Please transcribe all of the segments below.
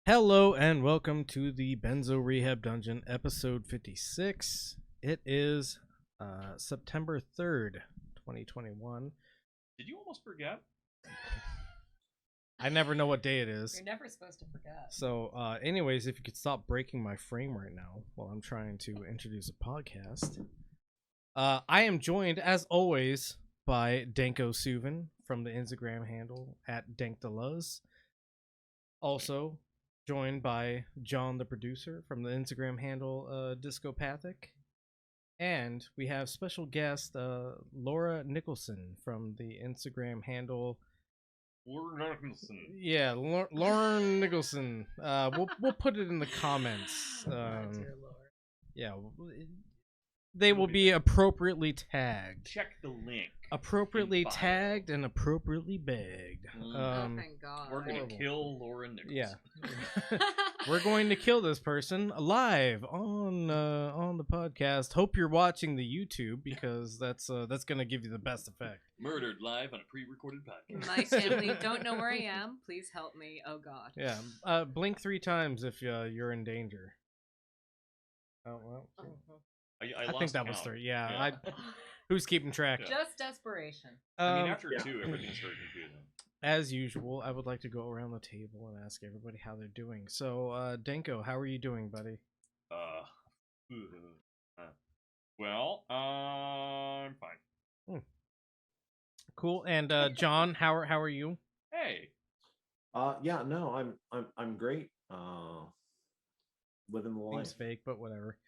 Hello and welcome to the Benzo Rehab Dungeon, episode 56. It is September 3rd, 2021. Did you almost forget? I never know what day it is. You're never supposed to forget. So, anyways, if you could stop breaking my frame right now while I'm trying to introduce a podcast. I am joined, as always, by Danko Suvin from the Instagram handle @DankTheLuz. Also joined by John, the producer, from the Instagram handle Discopathic. And we have special guest Laura Nicholson from the Instagram handle Laura Nicholson. Yeah, Lauren Nicholson. We'll put it in the comments. Yeah, they will be appropriately tagged. Check the link. Appropriately tagged and appropriately bagged. Thank God. We're gonna kill Laura Nicholson. Yeah, we're going to kill this person live on the podcast. Hope you're watching the YouTube because that's gonna give you the best effect. Murdered live on a pre-recorded podcast. My family don't know where I am. Please help me. Oh God. Yeah. Blink 3 times if you're in danger. Oh well. I think that was 3. Yeah. Who's keeping track? Yeah. Just desperation. I mean, after 2, everything's very confusing. As usual, I would like to go around the table and ask everybody how they're doing. So, Danko, how are you doing, buddy? Well, I'm fine. Cool. And John, how are you? Hey. Yeah, no, I'm great. Living the life. Seems fake, but whatever.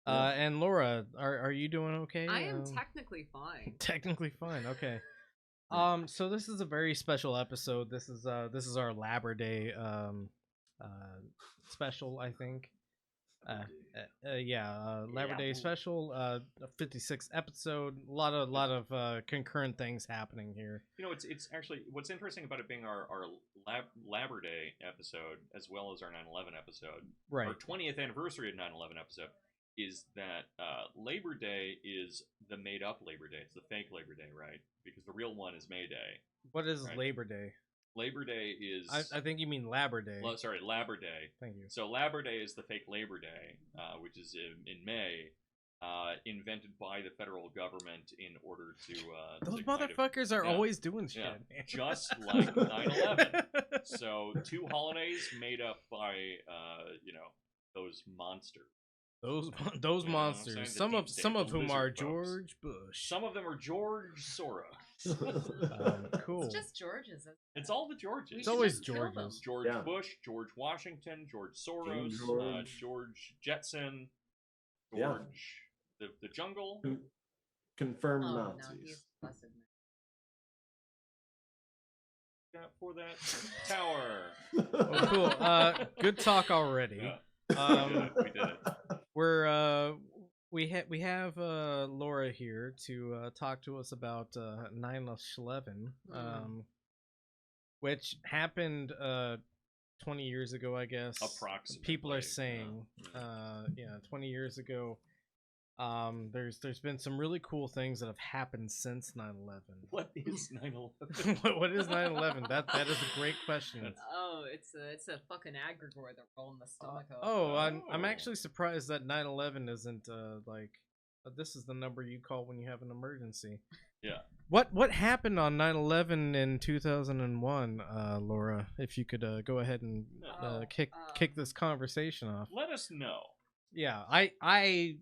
Yeah. And Laura, are you doing okay? I am technically fine. Technically fine. Okay. So this is a very special episode. This is our Labor Day special, I think. Labor Day special, 56th episode. A lot of concurrent things happening here. You know, it's actually what's interesting about it being our Labor Day episode as well as our 9/11 episode. Right. Our 20th anniversary of 9/11 episode is that Labor Day is the made-up Labor Day. It's the fake Labor Day, right? Because the real one is May Day. What is right? Labor Day? Labor Day is... I think you mean Labor Day. Sorry, Labor Day. Thank you. So Labor Day is the fake Labor Day, which is in May, invented by the federal government in order to... Those motherfuckers are always doing shit. Yeah, just like 9/11. So 2 holidays made up by, those monsters. Those monsters. Some of whom are George Bush. Some of them are George Soros. Cool. It's just George's. It's all the Georges. It's always Georges. George Bush, George Washington, George Soros, George Jetson, George the Jungle. Confirmed Nazis. Nazis. No, he's blessed. For that tower. Oh, cool. Good talk already. Yeah. We did it. We have Laura here to talk to us about 9/11, which happened 20 years ago, I guess. Approximately. People are saying, 20 years ago. There's been some really cool things that have happened since 9/11. What is 9/11? What is 9/11? That is a great question. Oh, it's a fucking aggregore they're rolling the stomach of. Oh, I'm actually surprised that 9/11 isn't this is the number you call when you have an emergency. Yeah. What happened on 9/11 in 2001, Laura? If you could go ahead and kick this conversation off. Let us know. Yeah, I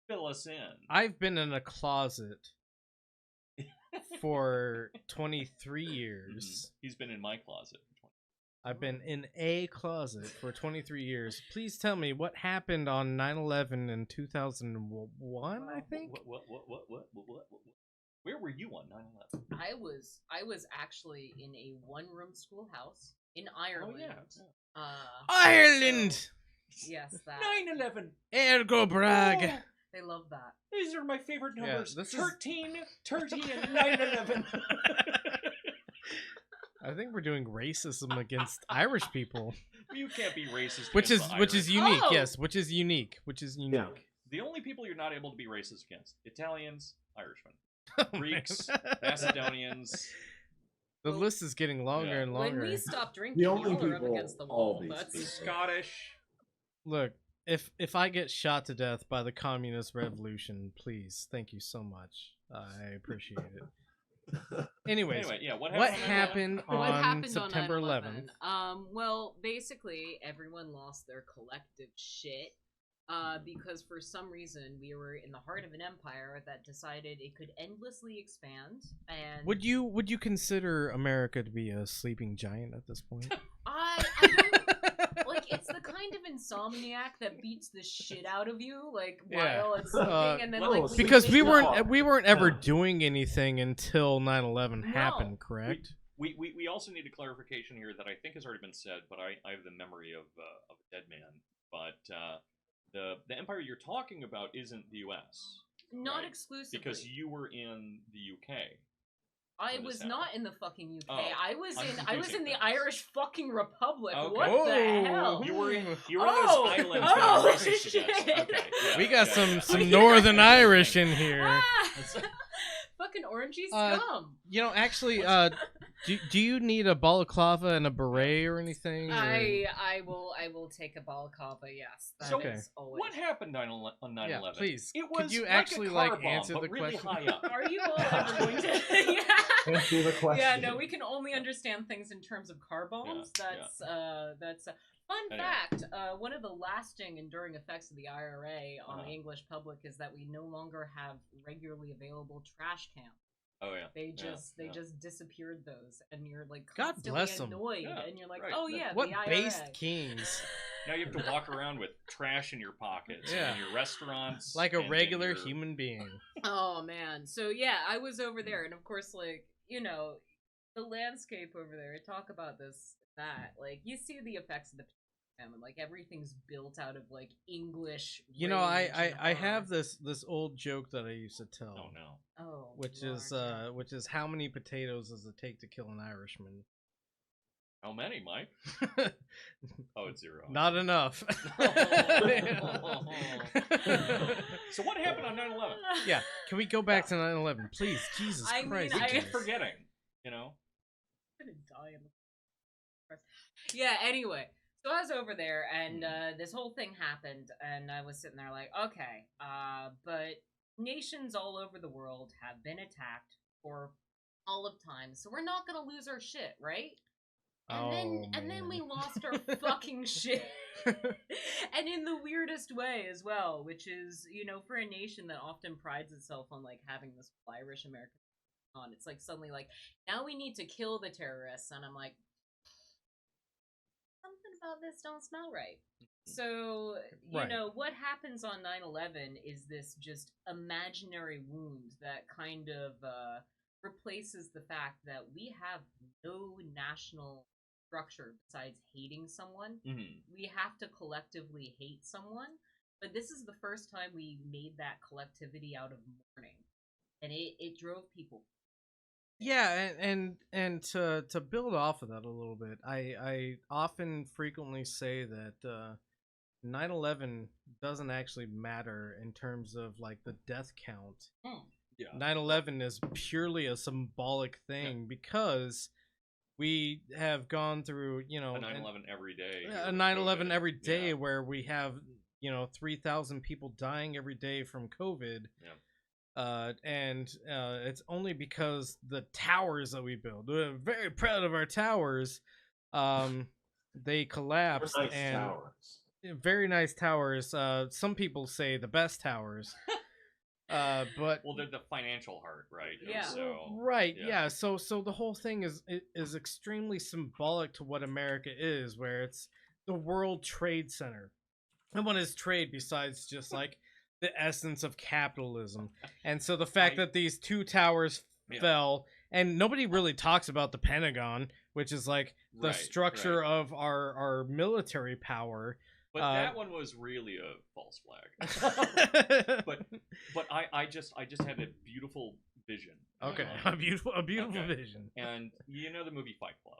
Fill us in. I've been in a closet for 23 years. He's been in my closet for 20. I've been in a closet for 23 years. Please tell me what happened on 9/11 in 2001, I think? What? Where were you on 9/11? I was actually in a one-room schoolhouse in Ireland. Oh yeah. Ireland! So, yes, that. 9/11. Ergo Bragg! Oh, They love that. these are my favorite Yeah, numbers. this is- 13, 30, and 9/11. I think we're doing racism against Irish people, You can't be racist. which is against the which is Irish. unique. Oh! Yes, which is unique. Which is unique. Yeah. The only people you're not able to be racist against: Italians, Irishmen, Oh, man. Greeks, Macedonians. The Well, list is getting longer yeah. and When longer. we stop drinking, The only y'all are up people- against the all wall. these That's The people. Scottish. Look, if I get shot to death by the communist revolution, please, thank you so much. I appreciate it. Anyways, Anyway, yeah. What what happened? happened What on happened September on 11th? Well, basically, everyone lost their collective shit. Because for some reason we were in the heart of an empire that decided it could endlessly expand. And Would you consider America to be a sleeping giant at this point? I don't like. It's the kind of insomniac that beats the shit out of you, like Yeah. while it's sleeping, and then well, like it's when you Because wake we up- weren't ever Yeah. doing anything until 9/11 No. happened, correct? We also need a clarification here that I think has already been said, but I have the memory of a dead man. But the empire you're talking about isn't the U.S. not right. exclusively because you were in the U.K. I when this was happened. not in the fucking UK. Oh, I was I'm in the confusing things. Irish fucking Republic. Okay. What Oh. the hell? You were in Oh, those islands oh, that are racist shit. against. Okay, yeah, We got yeah, some yeah. Northern Irish in here. Ah! Fucking orangey scum. You know, actually, do you need a balaclava and a beret or anything? or- I will take a balaclava. Yes, that is Okay. always. What happened on 9/11? Yeah, please. It was Could you like actually a car like bomb, answer but the really question? high up. Are you all ever going to? Yeah. Answer the question. Yeah, no, we can only understand things in terms of car bombs. Yeah, That's fun Anyway. fact. One of the lasting, enduring effects of the IRA on the Uh-huh. English public is that we no longer have regularly available trash cans. Oh yeah. They yeah, just disappeared those, and you're like God constantly bless 'em. annoyed, Yeah, and you're like, right. oh yeah, What the IRA. based kings? Now you have to walk around with trash in your pockets Yeah. in your restaurants, Like a and in regular your- human being. Oh man, so yeah, I was over there, and of course, like the landscape over there. Talk about this, that, like you see the effects of the famine, like everything's built out of like English. You know, rage I and have horror. this old joke that I used to tell. Oh no. Oh, Which Lord, is yeah. which is how many potatoes does it take to kill an Irishman? How many, Mike? Oh, it's 0. Not enough. So what happened on 9/11? Yeah, can we go back to 9/11, please? Jesus I mean, Christ! We I- keep guys. forgetting. You know. I'm gonna die in the Yeah, anyway. So I was over there, and this whole thing happened, and I was sitting there like, okay, but nations all over the world have been attacked for all of time, so we're not gonna lose our shit, right? And then we lost our fucking shit. And in the weirdest way as well, which is, for a nation that often prides itself on like having this Irish American on, it's like suddenly like, now we need to kill the terrorists, and I'm like, something about this don't smell right. So, Right. what happens on 9/11 is this just imaginary wound that kind of replaces the fact that we have no national structure besides hating someone. Mm-hmm. We have to collectively hate someone, but this is the first time we made that collectivity out of mourning, and it drove people. Yeah, and to build off of that a little bit, I often frequently say that 9/11 doesn't actually matter in terms of like the death count. Yeah. 9/11 is purely a symbolic thing because we have gone through, A 9/11 every day. a with 9/11 COVID. every day Yeah. where we have 3,000 people dying every day from COVID. Yeah. And it's only because the towers that we build, we're very proud of our towers, they collapsed. Nice and towers. very nice towers. Some people say the best towers. But Well, they're the financial heart, right? And Yeah. So right, yeah. yeah. So the whole thing is extremely symbolic to what America is, where it's the World Trade Center. And what is trade besides just like the essence of capitalism. And so the fact that these two towers Yeah. fell, and nobody really talks about the Pentagon, which is like the Right, structure right. of our military power. But that one was really a false flag. but I just had a beautiful vision. Okay, a beautiful Okay. vision. And you know the movie Fight Club.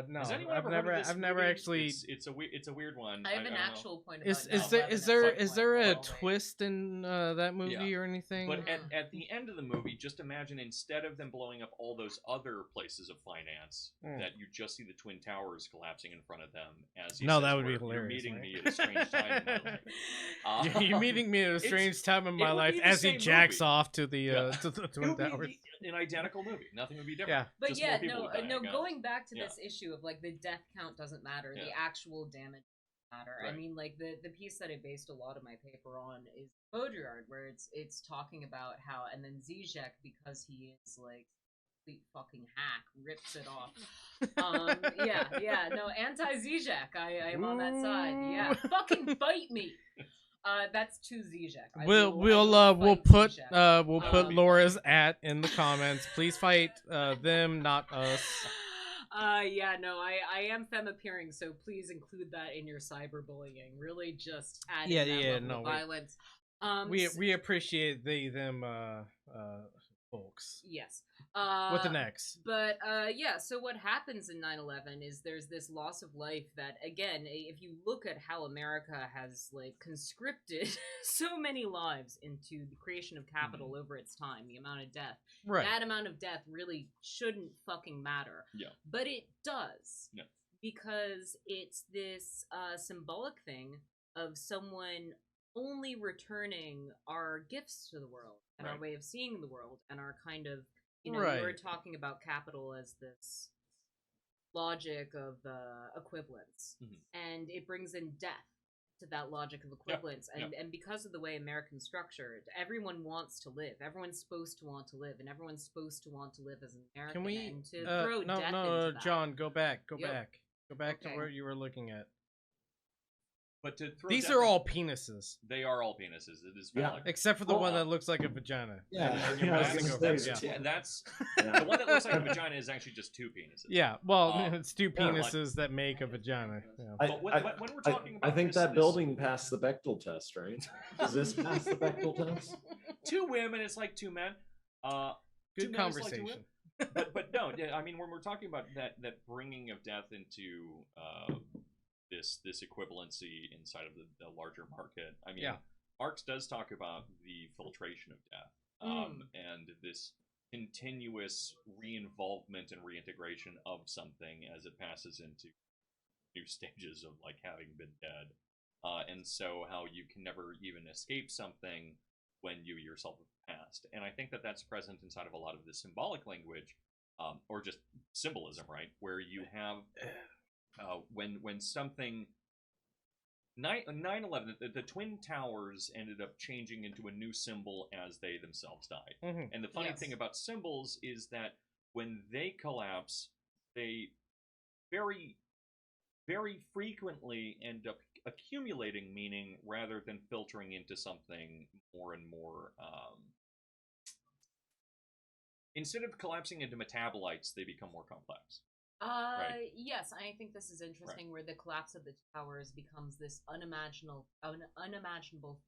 No, Has anyone I've ever never, heard of this I've never movie? actually. It's a weird one. I have an don't know. actual point about Is 9/11 there at some a point, by the way. twist in that movie Yeah. or anything? But at the end of the movie, just imagine instead of them blowing up all those other places of finance, that you just see the Twin Towers collapsing in front of them. As he No, says, that would be "You're hilarious, meeting right? me at a strange time in my life." You're meeting me at a it's- strange time in my it would life be the as he same jacks movie. off to the Yeah. to the It Twin would Towers. be an identical movie. Nothing would be different. Yeah. But Just yeah, more people no, would die, I no. guess. Going back to Yeah. this issue of like the death count doesn't matter, the Yeah. actual damage doesn't matter. I Right. mean, like the piece that I based a lot of my paper on is Baudrillard, where it's talking about how, and then Zizek, because he is like complete fucking hack, rips it off. No, anti Zizek. I am on that side. Yeah, fucking fight me. That's to Zizek. We'll fight put Zizek. Laura's @ in the comments. Please fight them, not us. I am femme appearing, so please include that in your cyberbullying. Really, just adding that level of violence. We appreciate them folks. Yes. With an X. But so what happens in 9/11 is there's this loss of life that, again, if you look at how America has like conscripted so many lives into the creation of capital over its time, the amount of death. Right. That amount of death really shouldn't fucking matter. Yeah. But it does. Yeah. Because it's this symbolic thing of someone only returning our gifts to the world and our way of seeing the world and our kind of, you know, we were talking about capital as this logic of equivalence, and it brings in death to that logic of equivalence. And because of the way American structured, everyone wants to live. Everyone's supposed to want to live, and everyone's supposed to want to live as an American. Can we and to throw death into that. John, go back to Okay. where you were looking at. But to throw These death are in- all penises, They are all penises. It is Yeah. valid. except for the Oh, one that looks like a vagina. Yeah, And you're yeah, I was messing gonna over say, it, it's yeah. Yeah, that's Yeah. the one that looks like a vagina is actually just two penises. Yeah, well, Uh, it's two yeah, like- penises that make a vagina. Yeah. But when we're talking about I think this, that this- building passed the Bechtel test, right? Does this pass the Bechtel test? two women, it's like two men. Good two men is like two conversation. women. But no, yeah, I mean when we're talking about that bringing of death into this equivalency inside of the larger market, I mean, Marx does talk about the filtration of death, and this continuous re-involvement and reintegration of something as it passes into new stages of like having been dead, and so how you can never even escape something when you yourself have passed. And I think that that's present inside of a lot of the symbolic language, or just symbolism, right? Where you have when something 9/11, the Twin Towers ended up changing into a new symbol as they themselves died. Mhm. And the funny thing about symbols is that when they collapse, they very, very frequently end up accumulating meaning rather than filtering into something more and more. Instead of collapsing into metabolites, they become more complex. Yes, I think this is interesting, where the collapse of the towers becomes this unimaginable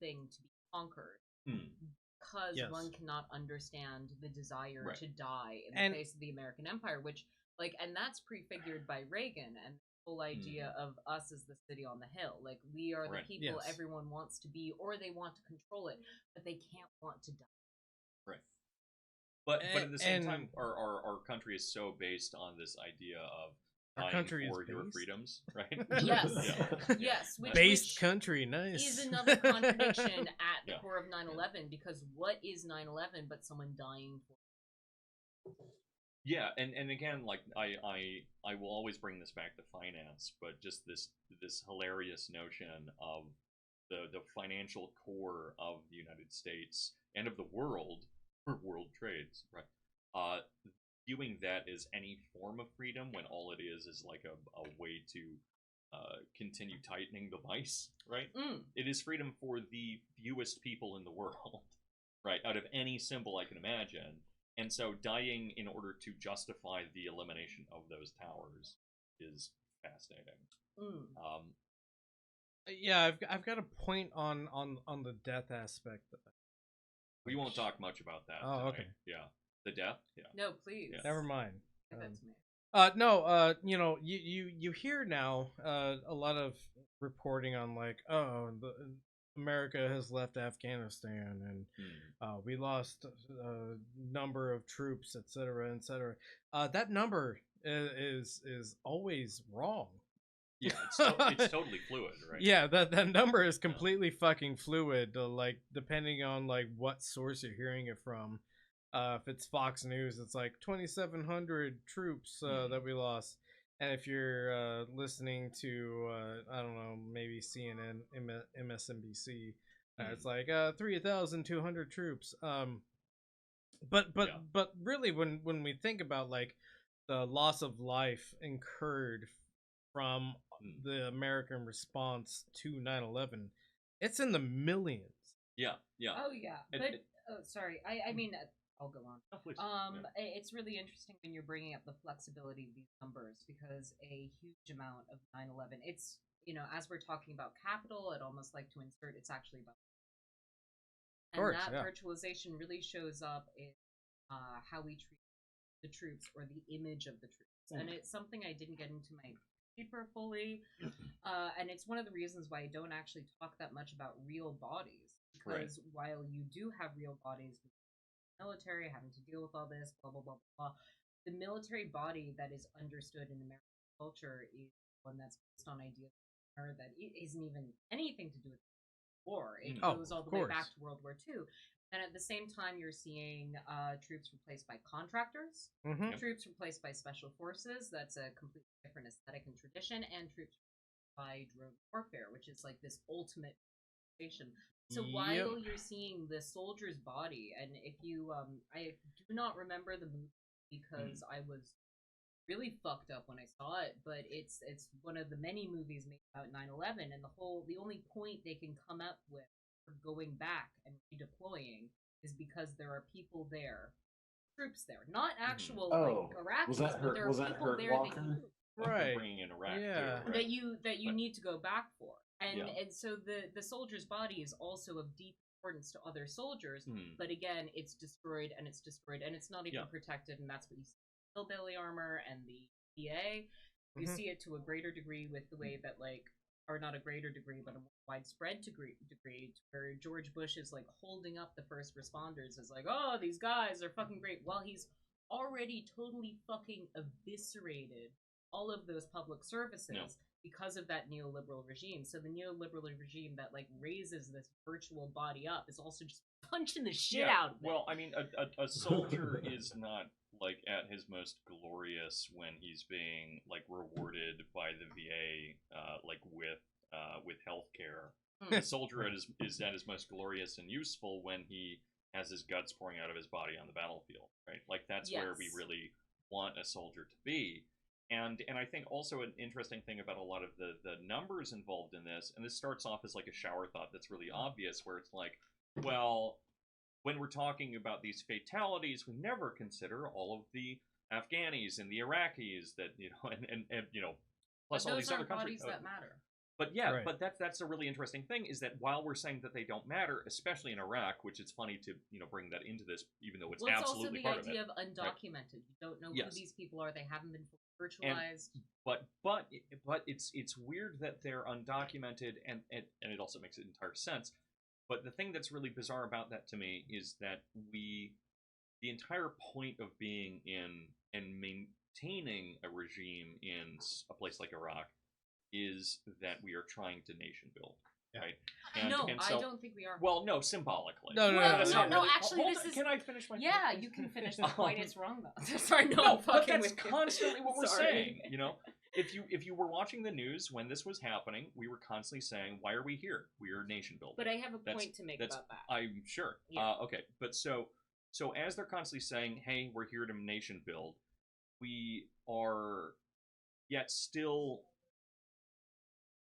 thing to be conquered, because one cannot understand the desire to die in the face of the American Empire, which, like, and that's prefigured by Reagan and the whole idea of us as the city on the hill. Like, we are the people everyone wants to be, or they want to control it, but they can't want to die. Right. But at the same time, our country is so based on this idea of dying for your freedoms, right? Yes, yes. Based country, nice. Is another contradiction at the core of 9/11, because what is 9/11 but someone dying for? Yeah, and again, like I will always bring this back to finance, but just this hilarious notion of the financial core of the United States and of the world. World trades, right? Viewing that as any form of freedom when all it is like a way to continue tightening the vice, right? Mm. It is freedom for the fewest people in the world, right? Out of any symbol I can imagine. And so dying in order to justify the elimination of those towers is fascinating. Mm. Yeah, I've got a point on the death aspect. We won't talk much about that Oh, tonight. okay. Yeah. The death? Yeah. No, please. Yeah. Never mind. Give that to me. No, you know, you hear now a lot of reporting on like, oh, America has left Afghanistan and we lost a number of troops, etc., etc. That number is always wrong. Yeah, it's totally fluid, right? Yeah, that number is completely fucking fluid. Like depending on like what source you're hearing it from. If it's Fox News, it's like 2,700 troops that we lost. And if you're listening to, I don't know, maybe CNN, MSNBC, it's like 3,200 troops. But really, when we think about like the loss of life incurred from the American response to 9/11, it's in the millions. Yeah. Oh yeah, but sorry. I mean, I'll go on. Oh, please. It's really interesting when you're bringing up the flexibility of these numbers because a huge amount of 9/11. It's as we're talking about capital, I'd almost like to insert. It's actually about. And that virtualization really shows up in how we treat the troops or the image of the troops. And it's something I didn't get into my paper fully. And it's one of the reasons why I don't actually talk that much about real bodies. Because while you do have real bodies with the military having to deal with all this, blah, blah, blah, blah, the military body that is understood in American culture is one that's based on ideas that isn't even anything to do with war. It goes all the way back to World War II. And at the same time, you're seeing troops replaced by contractors, troops replaced by special forces. That's a completely different aesthetic and tradition, and troops by drone warfare, which is like this ultimate station. So while you're seeing the soldier's body, and if you, I do not remember the movie because I was really fucked up when I saw it, but it's one of the many movies made about 9/11, and the only point they can come up with for going back and redeploying is because there are people there, troops there, not actual like Iraqis, was that but there are people Hurt there Walker? Right, bringing in Iraq yeah, too, right? that you need to go back for, and so the soldier's body is also of deep importance to other soldiers, but again, it's destroyed and it's destroyed and it's not even protected, and that's what you see. Hillbilly armor and the PA, you see it to a greater degree with the way that or not a greater degree, but a more widespread degree where George Bush is like holding up the first responders as like, oh, these guys are fucking great, while he's already totally fucking eviscerated all of those public services because of that neoliberal regime. So the neoliberal regime that like raises this virtual body up is also just punching the shit out of it. Well, I mean, a soldier is not like at his most glorious when he's being like rewarded by the VA, like with healthcare. The soldier is at his most glorious and useful when he has his guts pouring out of his body on the battlefield, right? Like that's where we really want a soldier to be. And I think also an interesting thing about a lot of the numbers involved in this, and this starts off as like a shower thought that's really obvious, where it's like, well, when we're talking about these fatalities, we never consider all of the Afghanis and the Iraqis that, and plus all these other countries that matter. But but that's a really interesting thing, is that while we're saying that they don't matter, especially in Iraq, which it's funny to bring that into this, even though it's absolutely part of it. It's also the idea of undocumented. You don't know who these people are. They haven't been virtualized. But it's weird that they're undocumented, and it also makes entire sense. But the thing that's really bizarre about that to me is that the entire point of being in and maintaining a regime in a place like Iraq is that we are trying to nation build, right? And so, I don't think we are. Well, no, symbolically. No. Actually, this is. Can I finish my? Yeah, point? You can finish the point. It's wrong though. Sorry, but that's constantly what we're saying. If you were watching the news when this was happening, we were constantly saying, "Why are we here? We are nation building." But I have a point to make about that. I'm sure. Yeah. Okay, but so as they're constantly saying, "Hey, we're here to nation build," we are yet still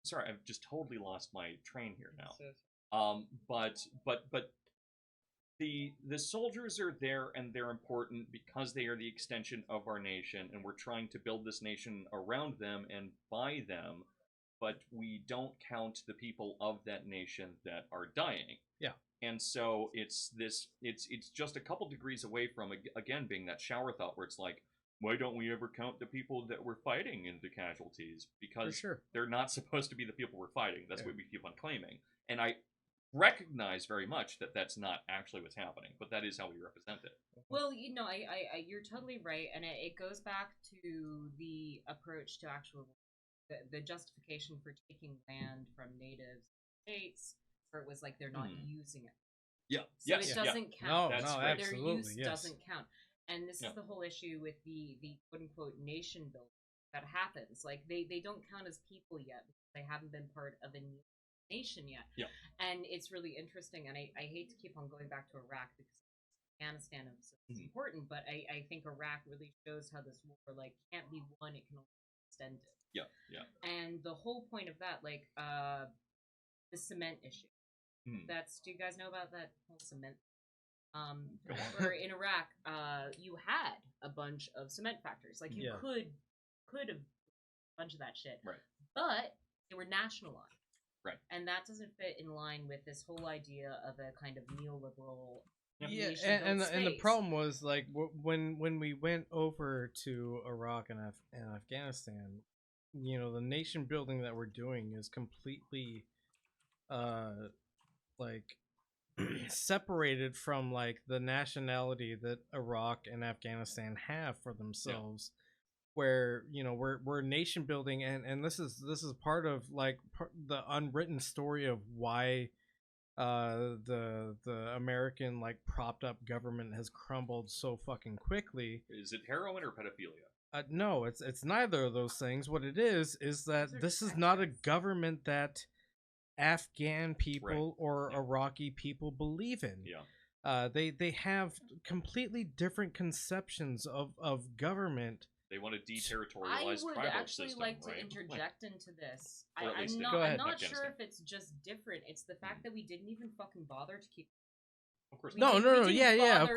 sorry, I've just totally lost my train here now. But the soldiers are there, and they're important because they are the extension of our nation, and we're trying to build this nation around them and by them, but we don't count the people of that nation that are dying. Yeah. And so it's just a couple degrees away from, again, being that shower thought where it's like, why don't we ever count the people that we're fighting into casualties? Because they're not supposed to be the people we're fighting. That's what we keep on claiming. And I recognize very much that that's not actually what's happening, but that is how we represent it. Well, you're totally right, and it goes back to the approach to actual the justification for taking land from native states, where it was like they're not using it. Yeah. So it doesn't count. No, their absolutely, use doesn't count. And this is the whole issue with the quote unquote nation building that happens. Like they don't count as people yet because they haven't been part of a nation yet. Yeah. And it's really interesting, and I hate to keep on going back to Iraq because Afghanistan is important, but I think Iraq really shows how this war can't be won, it can only be extended. Yeah, yeah. And the whole point of that, the cement issue. Do you guys know about that whole cement? Where in Iraq, you had a bunch of cement factories. Like you could have a bunch of that shit. Right. But they were nationalized. Right. And that doesn't fit in line with this whole idea of a kind of neoliberal. Yeah, and the problem was when we went over to Iraq and Afghanistan, the nation building that we're doing is completely separated from the nationality that Iraq and Afghanistan have for themselves. Where we're nation building, and this is part of the unwritten story of why the American propped up government has crumbled so fucking quickly. Is it heroin or pedophilia? No, it's neither of those things. What it is that this is not a government that Afghan people or Iraqi people believe in. Yeah. They have completely different conceptions of government. They want to deterritorialize tribal system, I would actually like to interject into this. I'm not sure if it's just different. It's the fact that we didn't even fucking bother to keep. Of course. No, of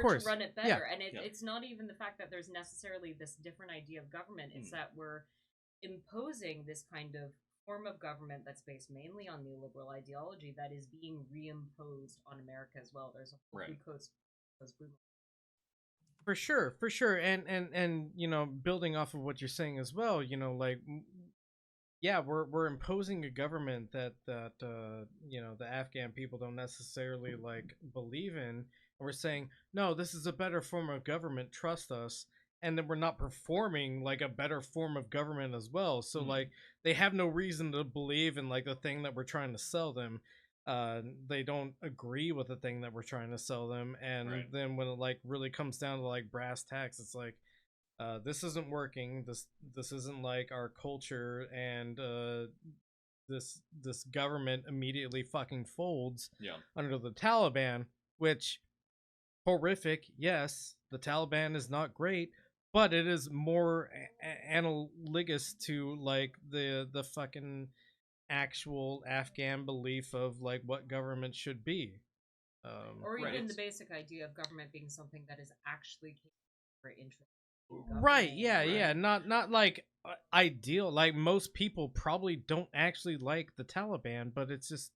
course. To run it better, and it's not even the fact that there's necessarily this different idea of government. It's that we're imposing this kind of form of government that's based mainly on neoliberal ideology that is being reimposed on America as well. There's a whole coast movement. For sure, and building off of what you're saying as well, we're imposing a government that the Afghan people don't necessarily believe in, and we're saying no, this is a better form of government, trust us, and then we're not performing a better form of government as well. So they have no reason to believe in the thing that we're trying to sell them. They don't agree with the thing that we're trying to sell them, and then when it really comes down to brass tacks, it's this isn't working, this isn't our culture, and this government immediately fucking folds under the Taliban, which horrific. Yes, the Taliban is not great, but it is more analogous to the fucking actual Afghan belief of what government should be, or even the basic idea of government being something that is actually for interest. Not ideal. Most people probably don't actually like the Taliban, but it's just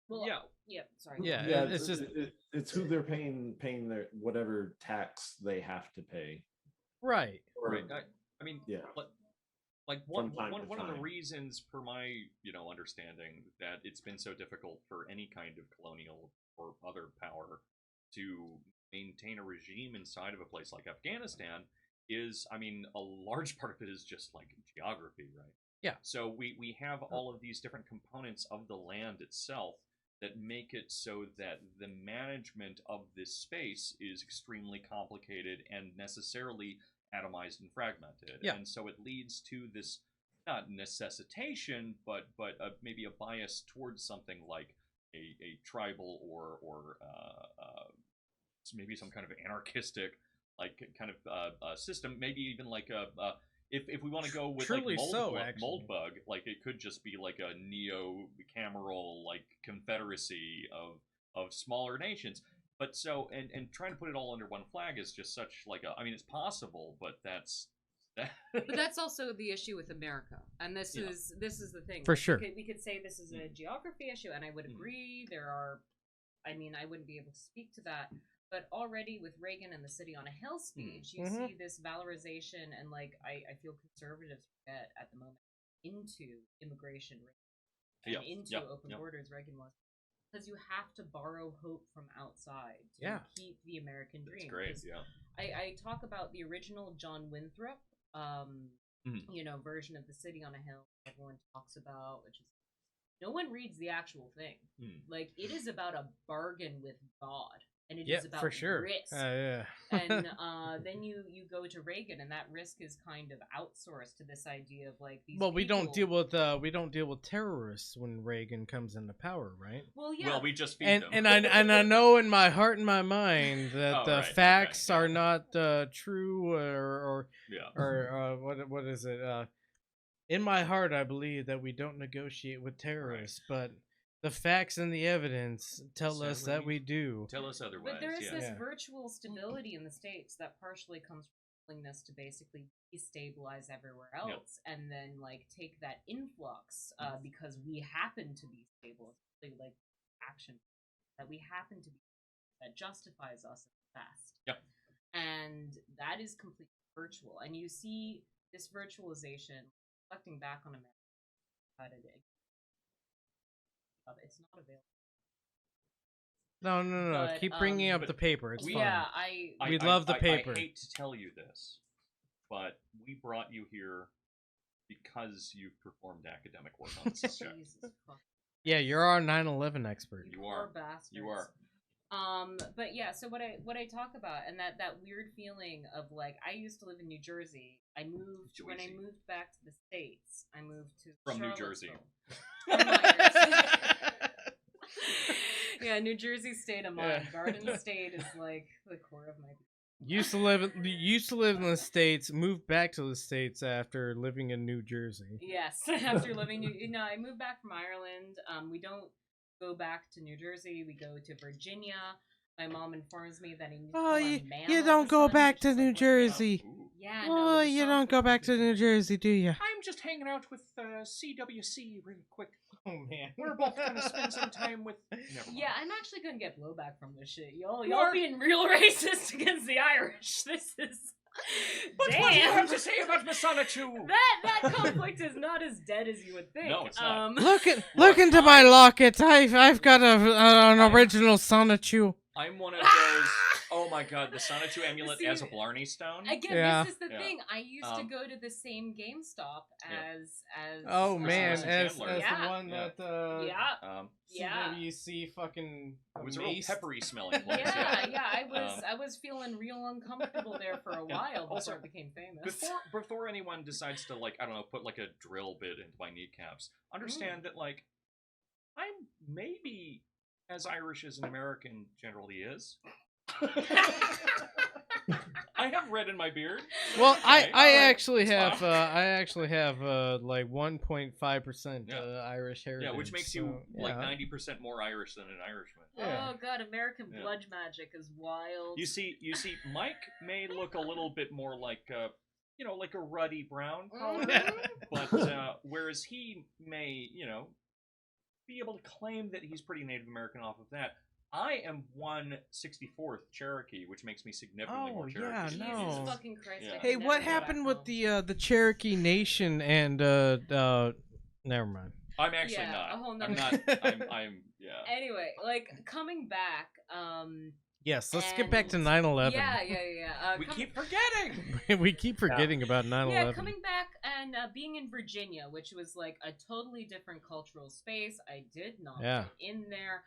it's just it's who they're paying their whatever tax they have to pay. Right. I mean, one of the reasons, per my understanding, that it's been so difficult for any kind of colonial or other power to maintain a regime inside of a place like Afghanistan is, a large part of it is just geography, right? Yeah. So we have all of these different components of the land itself that make it so that the management of this space is extremely complicated and necessarily atomized and fragmented. Yeah. And so it leads to this, not necessitation, but maybe a bias towards something like a tribal or maybe some kind of anarchistic kind of system, maybe even if we want to go with Truly like so, mold bug, like it could just be like a neo-cameral like confederacy of smaller nations. But so and trying to put it all under one flag is just such like a. I mean, it's possible, but that's. But that's also the issue with America, and this is the thing. For like, sure. we could say this is a geography issue, and I would agree. There are, I mean, I wouldn't be able to speak to that, but already with Reagan and the City on a Hill speech, you see this valorization, and like I feel conservatives forget at the moment into immigration and into open borders. Reagan was. Because you have to borrow hope from outside to keep the American dream. That's great, I talk about the original John Winthrop, version of The City on a Hill everyone talks about, which is no one reads the actual thing. Like, it is about a bargain with God. And it is about for sure. risk. And then you go to Reagan, and that risk is kind of outsourced to this idea of like these. Well, we don't deal with terrorists when Reagan comes into power, right? Well, yeah. Well, we just feed them. And I know in my heart and my mind that the facts are not true or what is it? In my heart, I believe that we don't negotiate with terrorists, but the facts and the evidence tell us that we do. Tell us otherwise. But there is this virtual stability in the States that partially comes from willingness to basically destabilize everywhere else, and then like take that influx because we happen to be stable. It's really like action that we happen to be that justifies us at the best. Yep. And that is completely virtual, and you see this virtualization reflecting back on America. It's not available. No. But, keep bringing up the paper. It's fine. Yeah, we love the paper. I hate to tell you this, but we brought you here because you've performed academic work on this subject. Yeah, you're our 9/11 expert. You are. You are. But yeah, so what I talk about, and that weird feeling of like, I used to live in New Jersey. When I moved back to the States, I moved to from New Jersey. Yeah, New Jersey state of mind. Garden State is like the core of my. Used to live in the States, moved back to the States after living in New Jersey. Yes, after living I moved back from Ireland. We don't go back to New Jersey. We go to Virginia. My mom informs me that you don't go back to New Jersey. Yeah, no, you don't go back to New Jersey, do you? I'm just hanging out with CWC real quick. Oh man, we're both gonna spend some time with. Yeah, I'm actually gonna get blowback from this shit. Y'all being real racist against the Irish. This is. But damn. What do you have to say about Masonichu? That conflict is not as dead as you would think. No, it's not. Look into my locket. I've got an original Sonichu. I'm one of those. Oh my god, the Sonichu amulet as a Blarney Stone. Again, this is the thing. I used to go to the same GameStop as. Oh man, as the Chandler. one that CWC fucking. It was a real peppery smelling place. I was feeling real uncomfortable there for a while before it became famous. Before anyone decides to put like a drill bit into my kneecaps, understand that I'm maybe as Irish as an American generally is. I have red in my beard. Well, I actually have like 1.5% Irish heritage. Yeah, which makes you like 90% more Irish than an Irishman. Oh god, American blood magic is wild. You see, Mike may look a little bit more like like a ruddy brown color, but whereas he may, be able to claim that he's pretty Native American off of that. I am 1/64th Cherokee, which makes me significantly more Cherokee. Yeah, no. Jesus fucking Christ! Yeah. Hey, what happened with the Cherokee Nation and never mind. I'm actually not. A whole I'm nother... not. I'm yeah. Anyway, coming back. Yes, let's get back to 9/11. Yeah. We keep forgetting. We keep forgetting about 9/11. Yeah, coming back and being in Virginia, which was like a totally different cultural space. I did not get in there.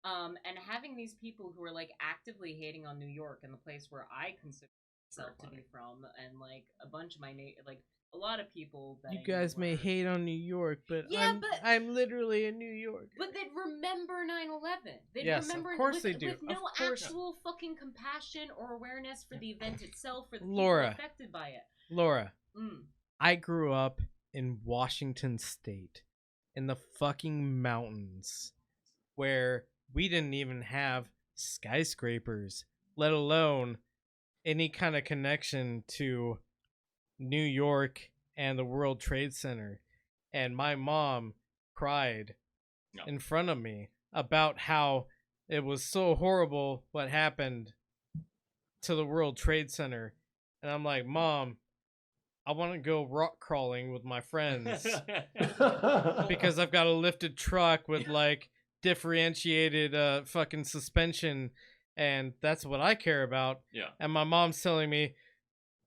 And having these people who are actively hating on New York and the place where I consider myself to be from, and a bunch of my a lot of people that you guys may hate on New York, but I'm literally in New York. But they'd remember 9/11. They'd remember of course they do. With no actual fucking compassion or awareness for the event itself or the people Laura, affected by it. Laura, I grew up in Washington State, in the fucking mountains, where we didn't even have skyscrapers, let alone any kind of connection to New York and the World Trade Center. And my mom cried in front of me about how it was so horrible what happened to the World Trade Center. And I'm like, Mom, I want to go rock crawling with my friends because I've got a lifted truck with like differentiated fucking suspension, and that's what I care about. Yeah. And my mom's telling me,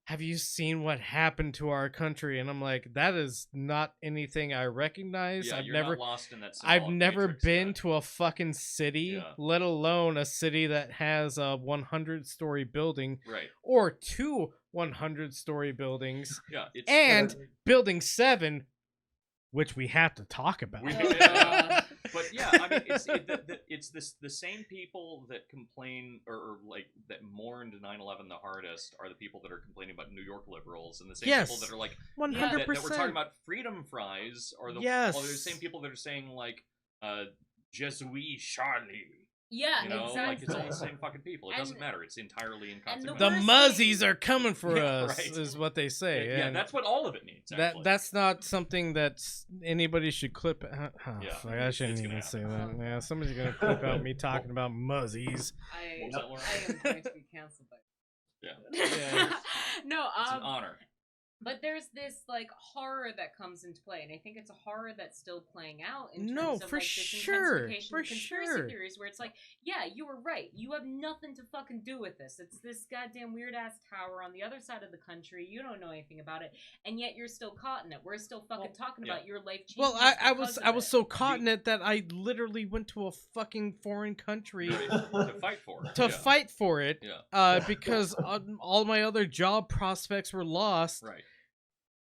have you seen what happened to our country? And I'm like, that is not anything I recognize. Yeah, I've you're never not lost in that I've never symbolic matrix been yet. to a fucking city, Yeah. let alone a city that has a 100-story building Right. or two 100-story buildings. Yeah. It's And building 7, which we have to talk about. But yeah, I mean, it's the same people that complain or like that mourned 9/11 the hardest are the people that are complaining about New York liberals, and the same people that are like 100%. that we're talking about freedom fries are the Yes. well, they're the same people that are saying like Jesui Charlie. Yeah, You know, exactly. like it's all the same fucking people. It And- doesn't matter. It's entirely inconsequential. The worst Muzzies thing- are coming for Yeah, us, right. is what they say. Yeah, and that's what all of it means. Actually. that's not something that anybody should clip. Yeah, Fuck, I shouldn't it's gonna even say happen. that. Yeah, somebody's gonna clip out me talking about Muzzies. I What was that, Laura? am going to be canceled by Yeah. Yeah. No, It's an honor. but there's this like horror that comes into play, and I think it's a horror that's still playing out in No, terms of for like this sure, intensification for of conspiracy sure. theories, where it's like, yeah, you were right. You have nothing to fucking do with this. It's this goddamn weird ass tower on the other side of the country. You don't know anything about it, and yet you're still caught in it. We're still fucking talking yeah. about your life changing. Well, I was so caught in it that I literally went to a fucking foreign country To fight for it. to yeah. fight for it. Yeah. Because all my other job prospects were lost. Right.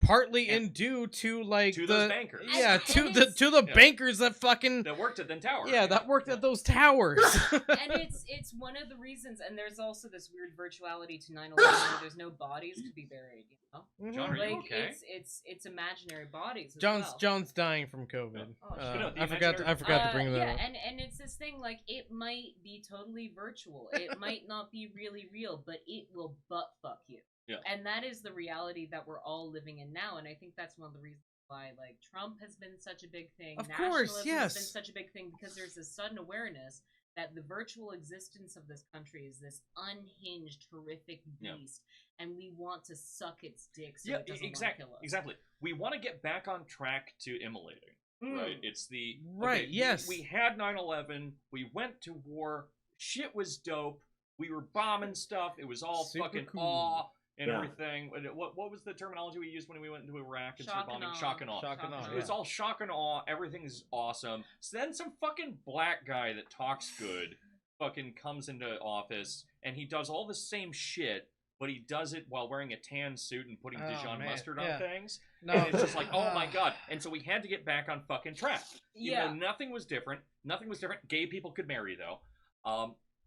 Partly And- in due to like To the those bankers. yeah, And to it's- the Yeah. bankers that fucking That worked at the tower. that worked at those towers. And it's one of the reasons, and there's also this weird virtuality to 9/11 where there's no bodies to be buried, you know? John, are you Like okay? it's imaginary bodies as John's well. John's dying from COVID. Oh, shit. No, the I forgot to bring that yeah, up. and it's this thing like it might be totally virtual. It might not be really real, but it will butt fuck you. Yeah. And that is the reality that we're all living in now, and I think that's one of the reasons why like Trump has been such a big thing. Of course, Nationalism yes. has been such a big thing because there's this sudden awareness that the virtual existence of this country is this unhinged, horrific Yeah. beast, and we want to suck its dick so Yeah, it doesn't exactly. want to kill us. Exactly. We want to get back on track to immolating. Right. It's the Right, yes. We had 9/11. We went to war. Shit was dope. We were bombing stuff. It was all Super fucking cool. awe and Yeah. everything. What was the terminology we used when we went into Iraq and Shock started bombing? and awe. Shock and awe. Shock and awe, It was yeah. all shock and awe. Everything's awesome. So then some fucking black guy that talks good fucking comes into office and he does all the same shit, but he does it while wearing a tan suit and putting Oh, Dijon man, mustard yeah. on things. No, And it's just like, oh my god. And so we had to get back on fucking track. Even Yeah. though nothing was different. Nothing was different. Gay people could marry though.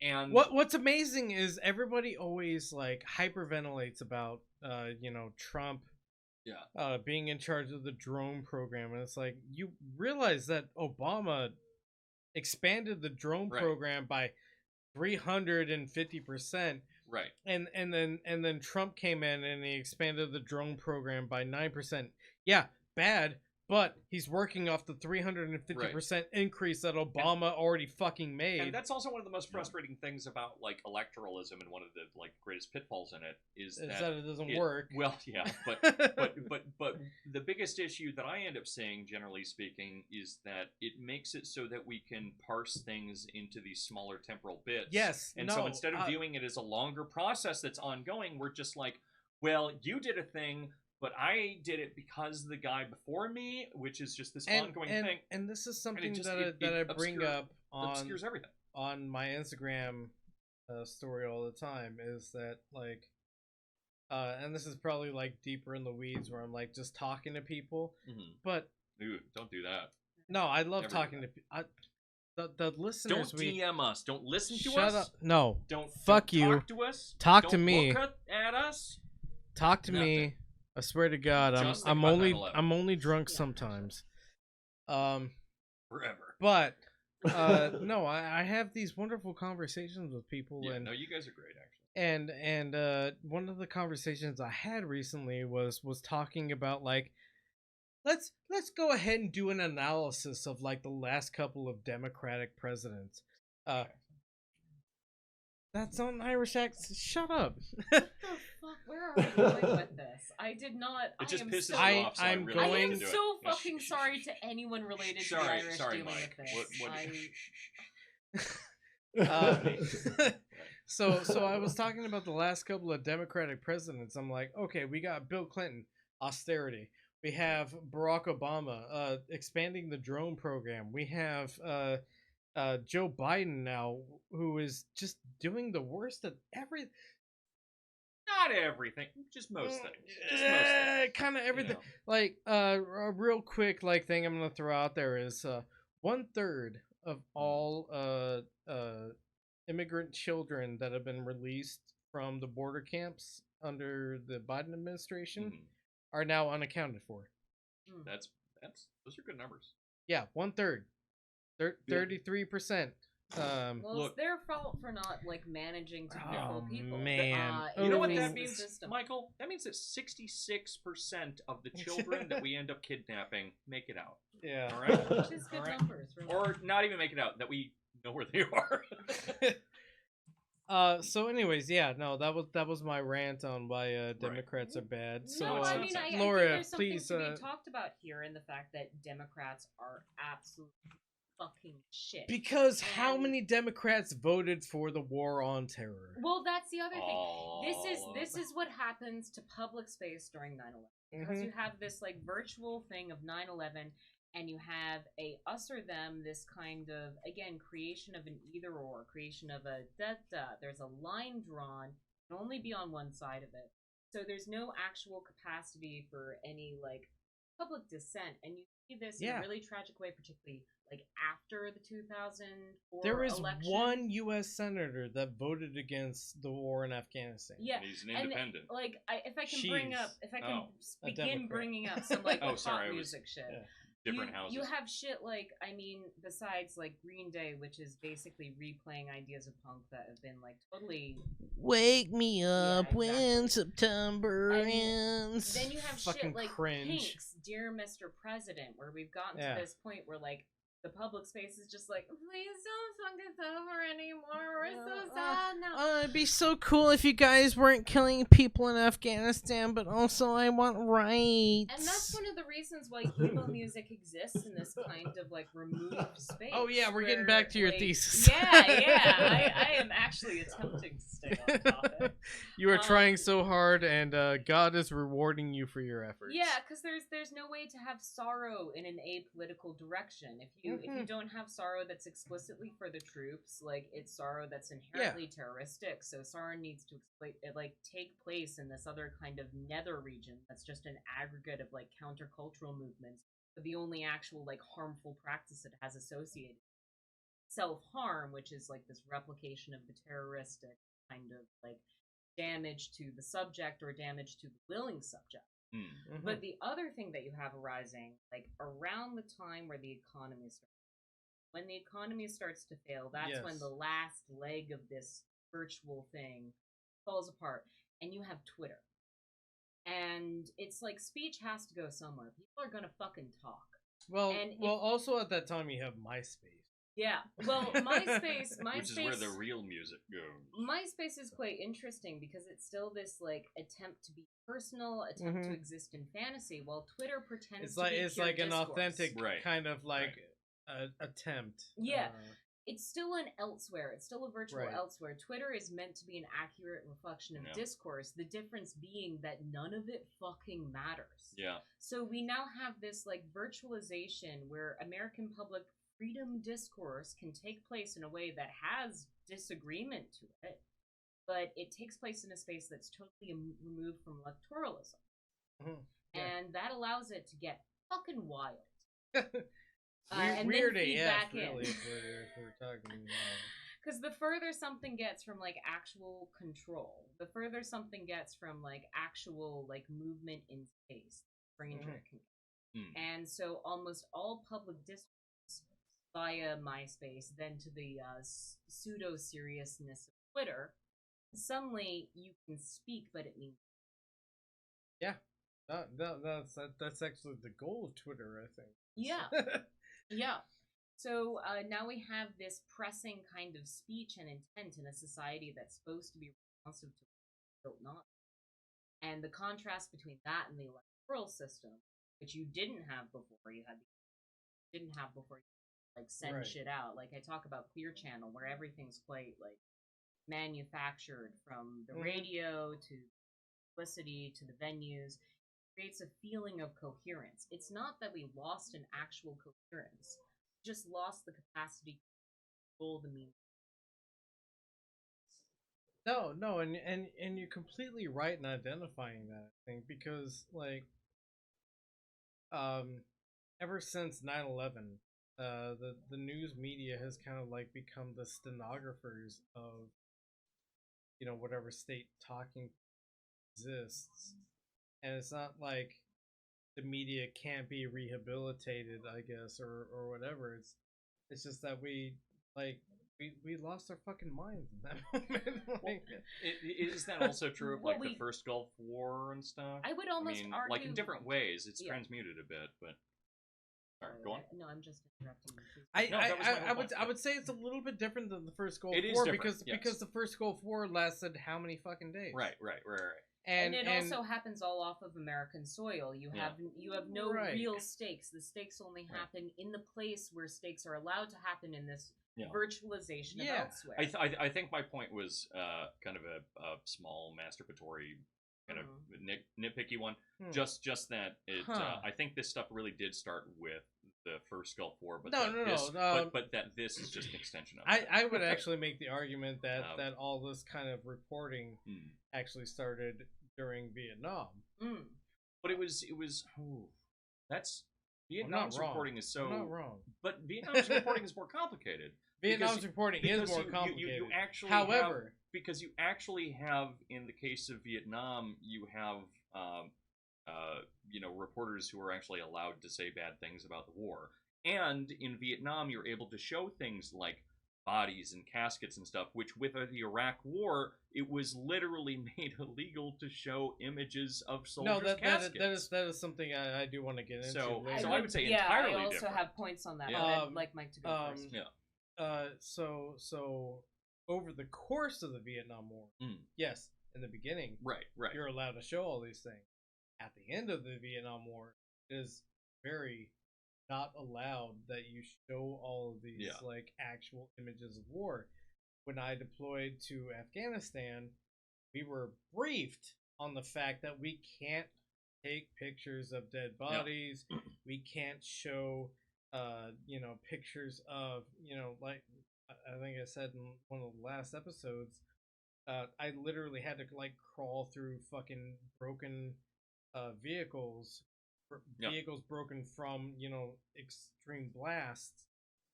And What's amazing is everybody always like hyperventilates about Trump being in charge of the drone program, and it's like you realize that Obama expanded the drone Right. program by 350%, right. and then Trump came in and he expanded the drone program by 9%. Yeah, bad. But he's working off the 350% increase that Obama already fucking made. And that's also one of the most frustrating things about like electoralism, and one of the like greatest pitfalls in it is that it doesn't work. Well, yeah, but but the biggest issue that I end up seeing, generally speaking, is that it makes it so that we can parse things into these smaller temporal bits. Yes, and no, so instead of viewing it as a longer process that's ongoing, we're just like, well, you did a thing, but I did it because the guy before me, which is just this ongoing thing. And this is something just- that it I bring up Obscures everything. on my Instagram story all the time, is that like and this is probably like deeper in the weeds where I'm like just talking to people, but Ooh, don't do that. no, I love Never talking do to the listeners. Don't DM us. Don't listen to Shut us. up. No. Don't Fuck don't you. Talk to us. Talk Don't to me. Look at us. Talk to Nothing. me I swear to God, Just I'm think about only 9/11. I'm only drunk Yeah. sometimes. Forever. But no, I have these wonderful conversations with people, Yeah, and no, you guys are great, actually. and one of the conversations I had recently was talking about like let's go ahead and do an analysis of like the last couple of Democratic presidents. That's on Irish accent. Shut up. What the fuck? Where are we going with this? I did not. It just I am pisses so, you off, so I'm I really I going- am have to do so it. No, fucking sorry to anyone related to the Sorry, Irish sorry, dealing Mike. with this. So I was talking about the last couple of Democratic presidents. I'm like, okay, we got Bill Clinton, austerity. We have Barack Obama, expanding the drone program. We have Joe Biden now, who is just doing the worst of everything. Not everything, just most things. Just most things. Kind of everything. You know. Like a real quick like thing I'm gonna throw out there is 1/3 of all immigrant children that have been released from the border camps under the Biden administration Mhm. are now unaccounted for. That's those are good numbers. Yeah, 1/3, 33%. Well, Look- it's their fault for not like managing to control Oh, people. man. You know what increase that the means, system. Michael? That means that 66% of the children that we end up kidnapping make it out. Yeah. All right? Which is good Alright. numbers. Really. Or not even make it out, that we know where they are. So anyways, yeah, no, that was my rant on why Democrats are bad. So no, I mean, I think Laura, there's something please to be talked about here in the fact that Democrats are absolute fucking shit. because how And- many Democrats voted for the war on terror? Well, that's the other thing. All This is what happens to public space during 9/11. Because you have this like virtual thing of 9/11, and you have a us or them, this kind of again creation of an either or, creation of a there's a line drawn, can only be on one side of it. So there's no actual capacity for any like public dissent, and you see this in Yeah. a really tragic way, particularly like after the 2004 There is election. one U.S. senator that voted against the war in Afghanistan. Yeah, And he's an and, independent. like if I can bring up, if I can Oh, a begin Democrat. bringing up some like Oh, pop sorry, I was- music shit. yeah. Different you, houses. You have shit like, I mean, besides like Green Day, which is basically replaying ideas of punk that have been like totally. Wake me up exactly. when September And ends. Then you have fucking shit like cringe. Pink's "Dear Mr. President," where we've gotten Yeah. to this point where like the public space is just like, please don't fuck us over anymore. We're so sad now. It'd be so cool if you guys weren't killing people in Afghanistan, but also I want rights. And that's one of the reasons why emo music exists in this kind of like removed space. Oh, yeah, we're getting where, back to your like, thesis. Yeah, I am actually attempting to stay on topic. You are trying so hard, and God is rewarding you for your efforts. Yeah, because there's no way to have sorrow in an apolitical direction. If you don't have sorrow that's explicitly for the troops, like it's sorrow that's inherently terroristic. So sorrow needs to take place in this other kind of nether region that's just an aggregate of like countercultural movements. But the only actual like harmful practice it has associated self-harm, which is like this replication of the terroristic kind of like damage to the subject or damage to the willing subject. Mm-hmm. But the other thing that you have arising, like around the time where the economy starts, when the economy starts to fail, that's when the last leg of this virtual thing falls apart, and you have Twitter. And it's like speech has to go somewhere. People are gonna fucking talk. Well, also at that time you have MySpace. Yeah. Well, MySpace, which is where the real music goes. MySpace is quite interesting because it's still this like attempt to be personal, attempt to exist in fantasy, while Twitter pretends to be it's pure like an discourse. authentic kind of like attempt. Yeah. It's still an elsewhere. It's still a virtual Right. elsewhere. Twitter is meant to be an accurate reflection of discourse, the difference being that none of it fucking matters. Yeah. So we now have this like virtualization where American public freedom discourse can take place in a way that has disagreement to it, but it takes place in a space that's totally removed from electoralism. And that allows it to get fucking wild. And Weird then feed AF, back really, in. if we're talking. Because the further something gets from like actual control, the further something gets from like actual like movement in space, the stranger it can get. And so almost all public discourse via MySpace, then to the pseudo seriousness of Twitter, suddenly you can speak, but it means that's actually the goal of Twitter, I think. yeah. Yeah. So now we have this pressing kind of speech and intent in a society that's supposed to be responsive to built not. And the contrast between that and the electoral system, which you didn't have before, you didn't have before you like send shit out. Like I talk about Clear Channel, where everything's quite like manufactured, from the radio to publicity to the venues. Creates a feeling of coherence. It's not that we lost an actual coherence, just lost the capacity to control the meaning. No, and you're completely right in identifying that, I think, because like ever since 9/11, the news media has kind of like become the stenographers of whatever state talking exists. And it's not like the media can't be rehabilitated, I guess, or whatever. It's just that we lost our fucking minds in that moment. Is that also true of like the first Gulf War and stuff? I would almost argue, like in different ways, it's transmuted a bit, but. Sorry, go on. No, I'm just interrupting you. I would say it's a little bit different than the first Gulf War because the first Gulf War lasted how many fucking days? Right. And it also happens all off of American soil. You have no real stakes. The stakes only happen in the place where stakes are allowed to happen in this virtualization of elsewhere. I think my point was kind of a small masturbatory kind of nitpicky one. Just that it. I think this stuff really did start with the first Gulf War, but but that this is just an extension of it. I would actually make the argument that all this kind of reporting actually started during Vietnam. But it was that's Vietnam's reporting is so. I'm not wrong. But Vietnam's reporting is more complicated. Vietnam's reporting is more complicated. You actually because you actually have, in the case of Vietnam, you have reporters who are actually allowed to say bad things about the war. And in Vietnam, you're able to show things like bodies and caskets and stuff, which with the Iraq War, it was literally made illegal to show images of soldiers' caskets. That is something I do want to get into. So I would say entirely different. I also have points on that. I'd like Mike to go first. So over the course of the Vietnam War, yes, in the beginning, right, you're allowed to show all these things. At the end of the Vietnam War, it is very not allowed that you show all of these like actual images of war. When I deployed to Afghanistan, we were briefed on the fact that we can't take pictures of dead bodies. We can't show pictures of, like I think I said in one of the last episodes, I literally had to like crawl through fucking broken vehicles broken from extreme blasts,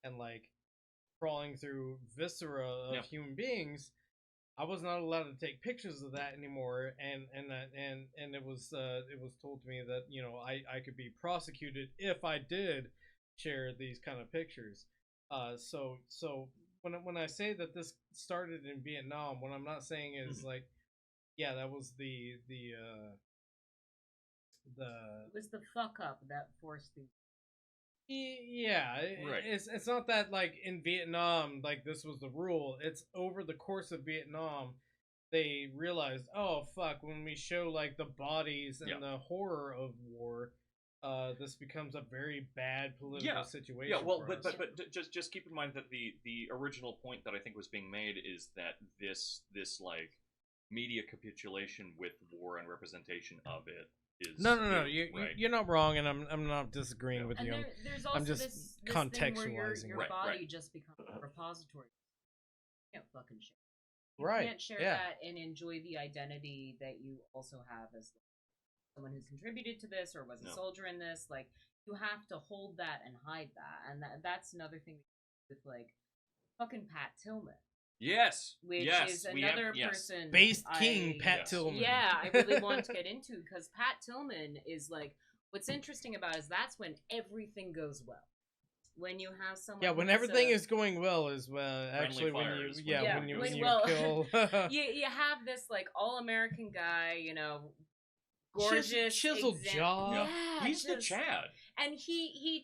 and like crawling through viscera of human beings. I was not allowed to take pictures of that anymore, and it was told to me that I could be prosecuted if I did share these kind of pictures. So when I say that this started in Vietnam, what I'm not saying is like, yeah, that was the it was the fuck up that forced these. It's not that like in Vietnam like this was the rule. It's over the course of Vietnam they realized, oh fuck, when we show like the bodies and the horror of war, this becomes a very bad political situation. Yeah, well, but just keep in mind that the original point that I think was being made is that this like media capitulation with war and representation of it is no. You're not wrong, and I'm not disagreeing with you. There's also I'm just this contextualizing. thing where your body just becomes a repository. You can't fucking share. You can't share that and enjoy the identity that you also have as someone who's contributed to this or was a soldier in this. Like, you have to hold that and hide that, and that's another thing with like fucking Pat Tillman. Yes. which yes. is we have- another yes. person. Based King Pat Yes. Tillman. Yeah, I really want to get into, because Pat Tillman is like, what's interesting about it is that's when everything goes well. When you have someone, Yeah, when who's everything a- is going well is actually when fire you is when yeah, Yeah, when you when- when you well, kill you have this like all-American guy, you know, gorgeous, chiseled jaw. Yeah, He's the just- Chad. And he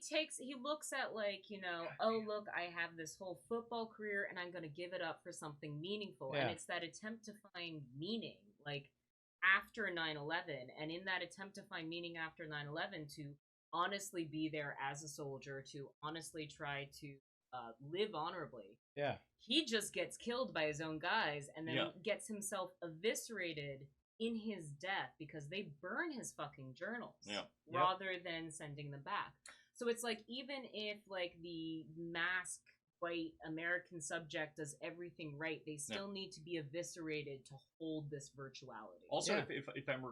looks at like, you know, oh look, I have this whole football career and I'm gonna give it up for something meaningful. Yeah. And it's that attempt to find meaning, like after 9/11, and in that attempt to find meaning after 9/11, to honestly be there as a soldier, to honestly try to live honorably. Yeah. He just gets killed by his own guys and then Yeah. gets himself eviscerated in his death because they burn his fucking journals Yeah. Yep. rather than sending them back. So it's like, even if like the masked white American subject does everything right, they still need to be eviscerated to hold this virtuality. Also, Yeah. if I'm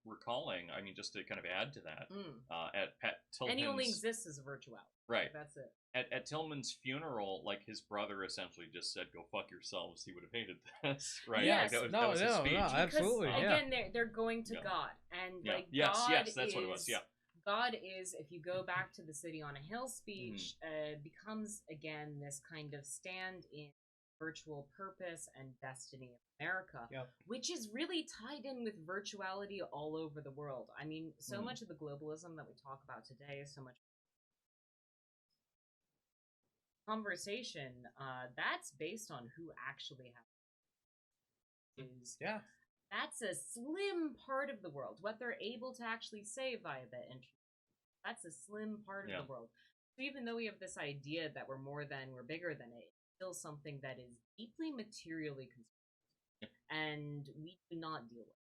recalling, I mean, just to kind of add to that, Mm. at Pat Tillman's, And he only exists as a virtuality. right. That's it. At Tillman's funeral, like his brother essentially just said, "Go fuck yourselves." He would have hated this, right? Yes. Like, that was his No, speech. absolutely, Because, yeah. again, they're going to Yeah. God, and Yeah. like Yes, God yes, that's is, what it was. Yeah. God is, if you go back to the City on a Hill speech, Mm-hmm. becomes again this kind of stand in virtual purpose and destiny of America, Yep. which is really tied in with virtuality all over the world. I mean, so Mhm. much of the globalism that we talk about today is so much conversation that's based on who actually has Yeah. that's a slim part of the world. What they're able to actually say via the internet, that's a slim part of Yeah. the world. So even though we have this idea that we're more than, we're bigger than it, it's still something that is deeply materially constructed, and we do not deal with it.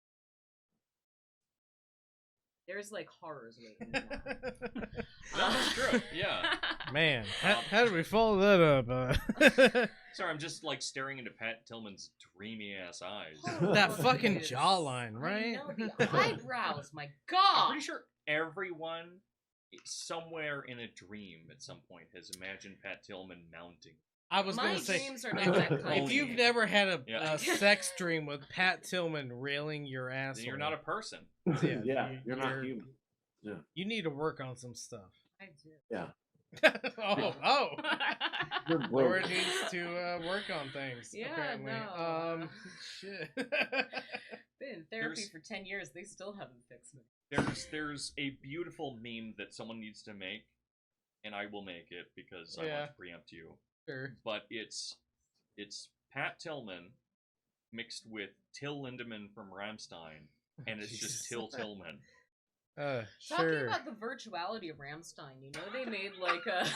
There's like horrors waiting. in that. No, that's true. Yeah. Man, how did we follow that up? Sorry, I'm just like staring into Pat Tillman's dreamy ass eyes. That Oh, fucking yes. jawline, I right? know, the eyebrows, my I'm god! pretty sure everyone somewhere in a dream at some point has imagined Pat Tillman mounting. I was My gonna say, dreams are not that kind. if you've never had a, Yeah. a sex dream with Pat Tillman railing your ass, Then you're not a person. Yeah, you're not human. You need to work on some stuff. I do. Yeah. oh, You're broke. Laura needs to work on things. Yeah, apparently. no. Shit. Been in therapy There's- for 10 years. They still haven't fixed me. There's a beautiful meme that someone needs to make, and I will make it because I Yeah. want to preempt you. Sure. But it's Pat Tillman mixed with Till Lindemann from Rammstein, and it's Jesus. just Till Tillman. Talking Sure. about the virtuality of Rammstein, you know they made like a.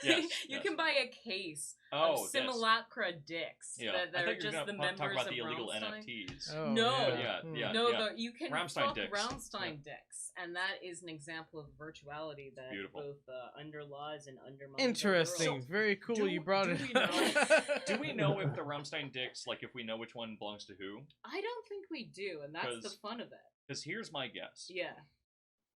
Yes, you yes. can buy a case Oh, of yes. simulacra dicks Yeah, that I are thought you were just gonna the talk members about of the illegal Rammstein. NFTs. Oh, No. yeah. Yeah. No, you can Rammstein fuck dicks. Rammstein dicks, and that is an example of virtuality that Beautiful. both underlies and undermines. Interesting. our world. Very cool. do- You brought do it. we know- Do we know if the Rammstein dicks, like if we know which one belongs to who? I don't think we do, and that's the 'Cause- fun of it. Because here's my guess. Yeah.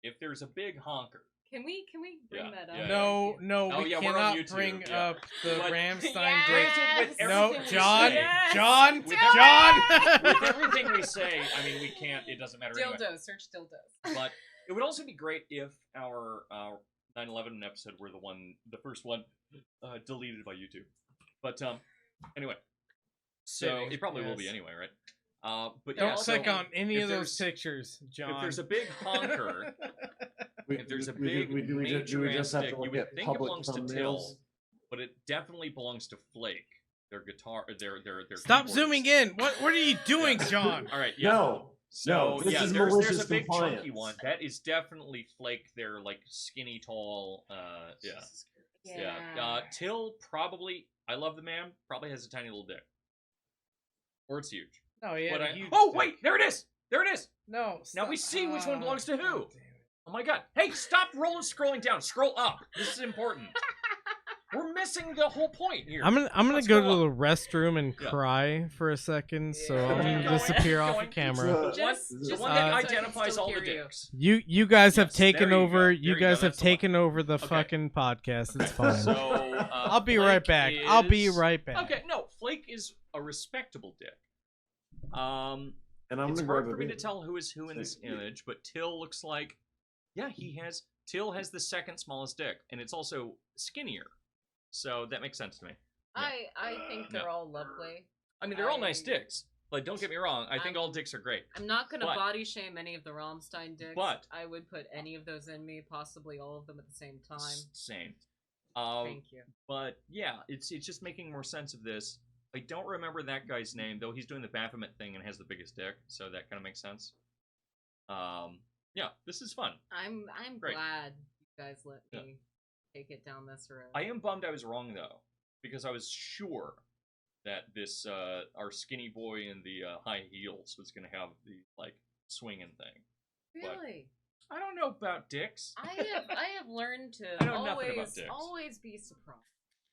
If there's a big honker, Can we bring Yeah, that up? yeah, No, no, Oh, we yeah, we're on cannot YouTube, bring yeah. up the But- Rammstein Yes! dick. granted, with No, everything we John, say, Yes! John, With John. with everything we say, I mean, we can't. It doesn't matter anyway. Dildos. Search dildos. But it would also be great if our 9/11 episode were the first one deleted by YouTube. But anyway, so Fitting, it probably will be yes. anyway, right? But Don't yeah, so click on any if of those there's- pictures, John. If there's a big honker, if there's a big do we major just have stick, to you look would at think it public belongs to thumbnails? Till, but it definitely belongs to Flake. Their guitar, their Stop keyboardist. zooming in. What are you doing, John? All right, yeah. No, So no, this yeah, is there's malicious a big compliance. chunky one. That is definitely Flake. They're like skinny, tall. Yeah. Yeah. Till probably. I love the man. Probably has a tiny little dick, or it's huge. No, yeah. But you oh wait, there it is. There it is. No. Now we see which one belongs to who. God damn it. Oh my god. Hey, stop scrolling down. Scroll up. This is important. We're missing the whole point here. I'm gonna Let's go go to the restroom and Yeah. cry for a second, so Yeah. I'm gonna Going, disappear off going. the camera. The one, Just the one that so I can identifies still all the hear you. dicks. You guys have Yes, taken there you over. go. You There you guys go, have that's the one. taken over the Okay. fucking podcast. It's fine. So I'll be right back. I'll be is- right back. Okay, no, Flake is a respectable dick. And I'm It's gonna hard grab for a me to beer. tell who is who in this image, but Till looks like, yeah, Till has the second smallest dick, and it's also skinnier, so that makes sense to me. Yeah. I think they're all lovely. I mean, they're all nice dicks. Like, don't get me wrong, I think all dicks are great. I'm not gonna But- body shame any of the Rammstein dicks. But- I would put any of those in me, possibly all of them at the same time. Same. Thank you. But yeah, it's just making more sense of this. I don't remember that guy's name, though he's doing the Baphomet thing and has the biggest dick, so that kind of makes sense. Yeah, this is fun. I'm Great. glad you guys let me take it down this road. I am bummed I was wrong, though, because I was sure that this, our skinny boy in the high heels was going to have the, like, swinging thing. Really? I don't know about dicks. I have learned to I know nothing about dicks. always be surprised.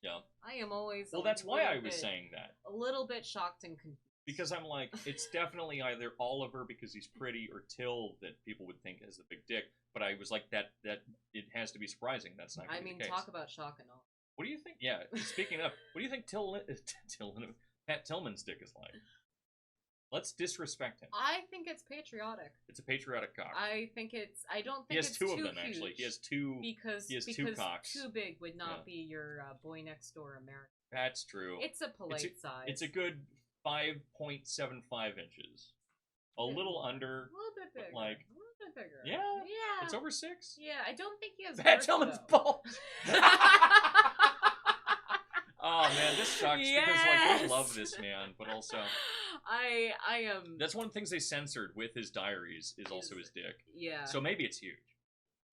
Yeah. I am always Well, that's why I was saying that. A little bit shocked and confused. Because I'm like, it's definitely either Oliver because he's pretty or Till that people would think has the big dick. But I was like, that it has to be surprising. That's not going to be the case. Talk about shock and awe. What do you think? Yeah, speaking of, what do you think Pat Tillman's dick is like? Let's disrespect him. I think it's patriotic. It's a patriotic cock. I don't think He has it's two too of them, huge actually. He has two. because two cocks. too big would not be your boy next door American. That's true. It's a polite size. It's a good 5.75 inches. A little under. A little bit bigger. Like, a little bit bigger. Yeah. Yeah. It's over 6. Yeah, I don't think he has. Pat girth, Tillman's though. balls. Oh man, this sucks because like we love this man, but also I am. That's one of the things they censored with his diaries is also his dick. Yeah. So maybe it's huge.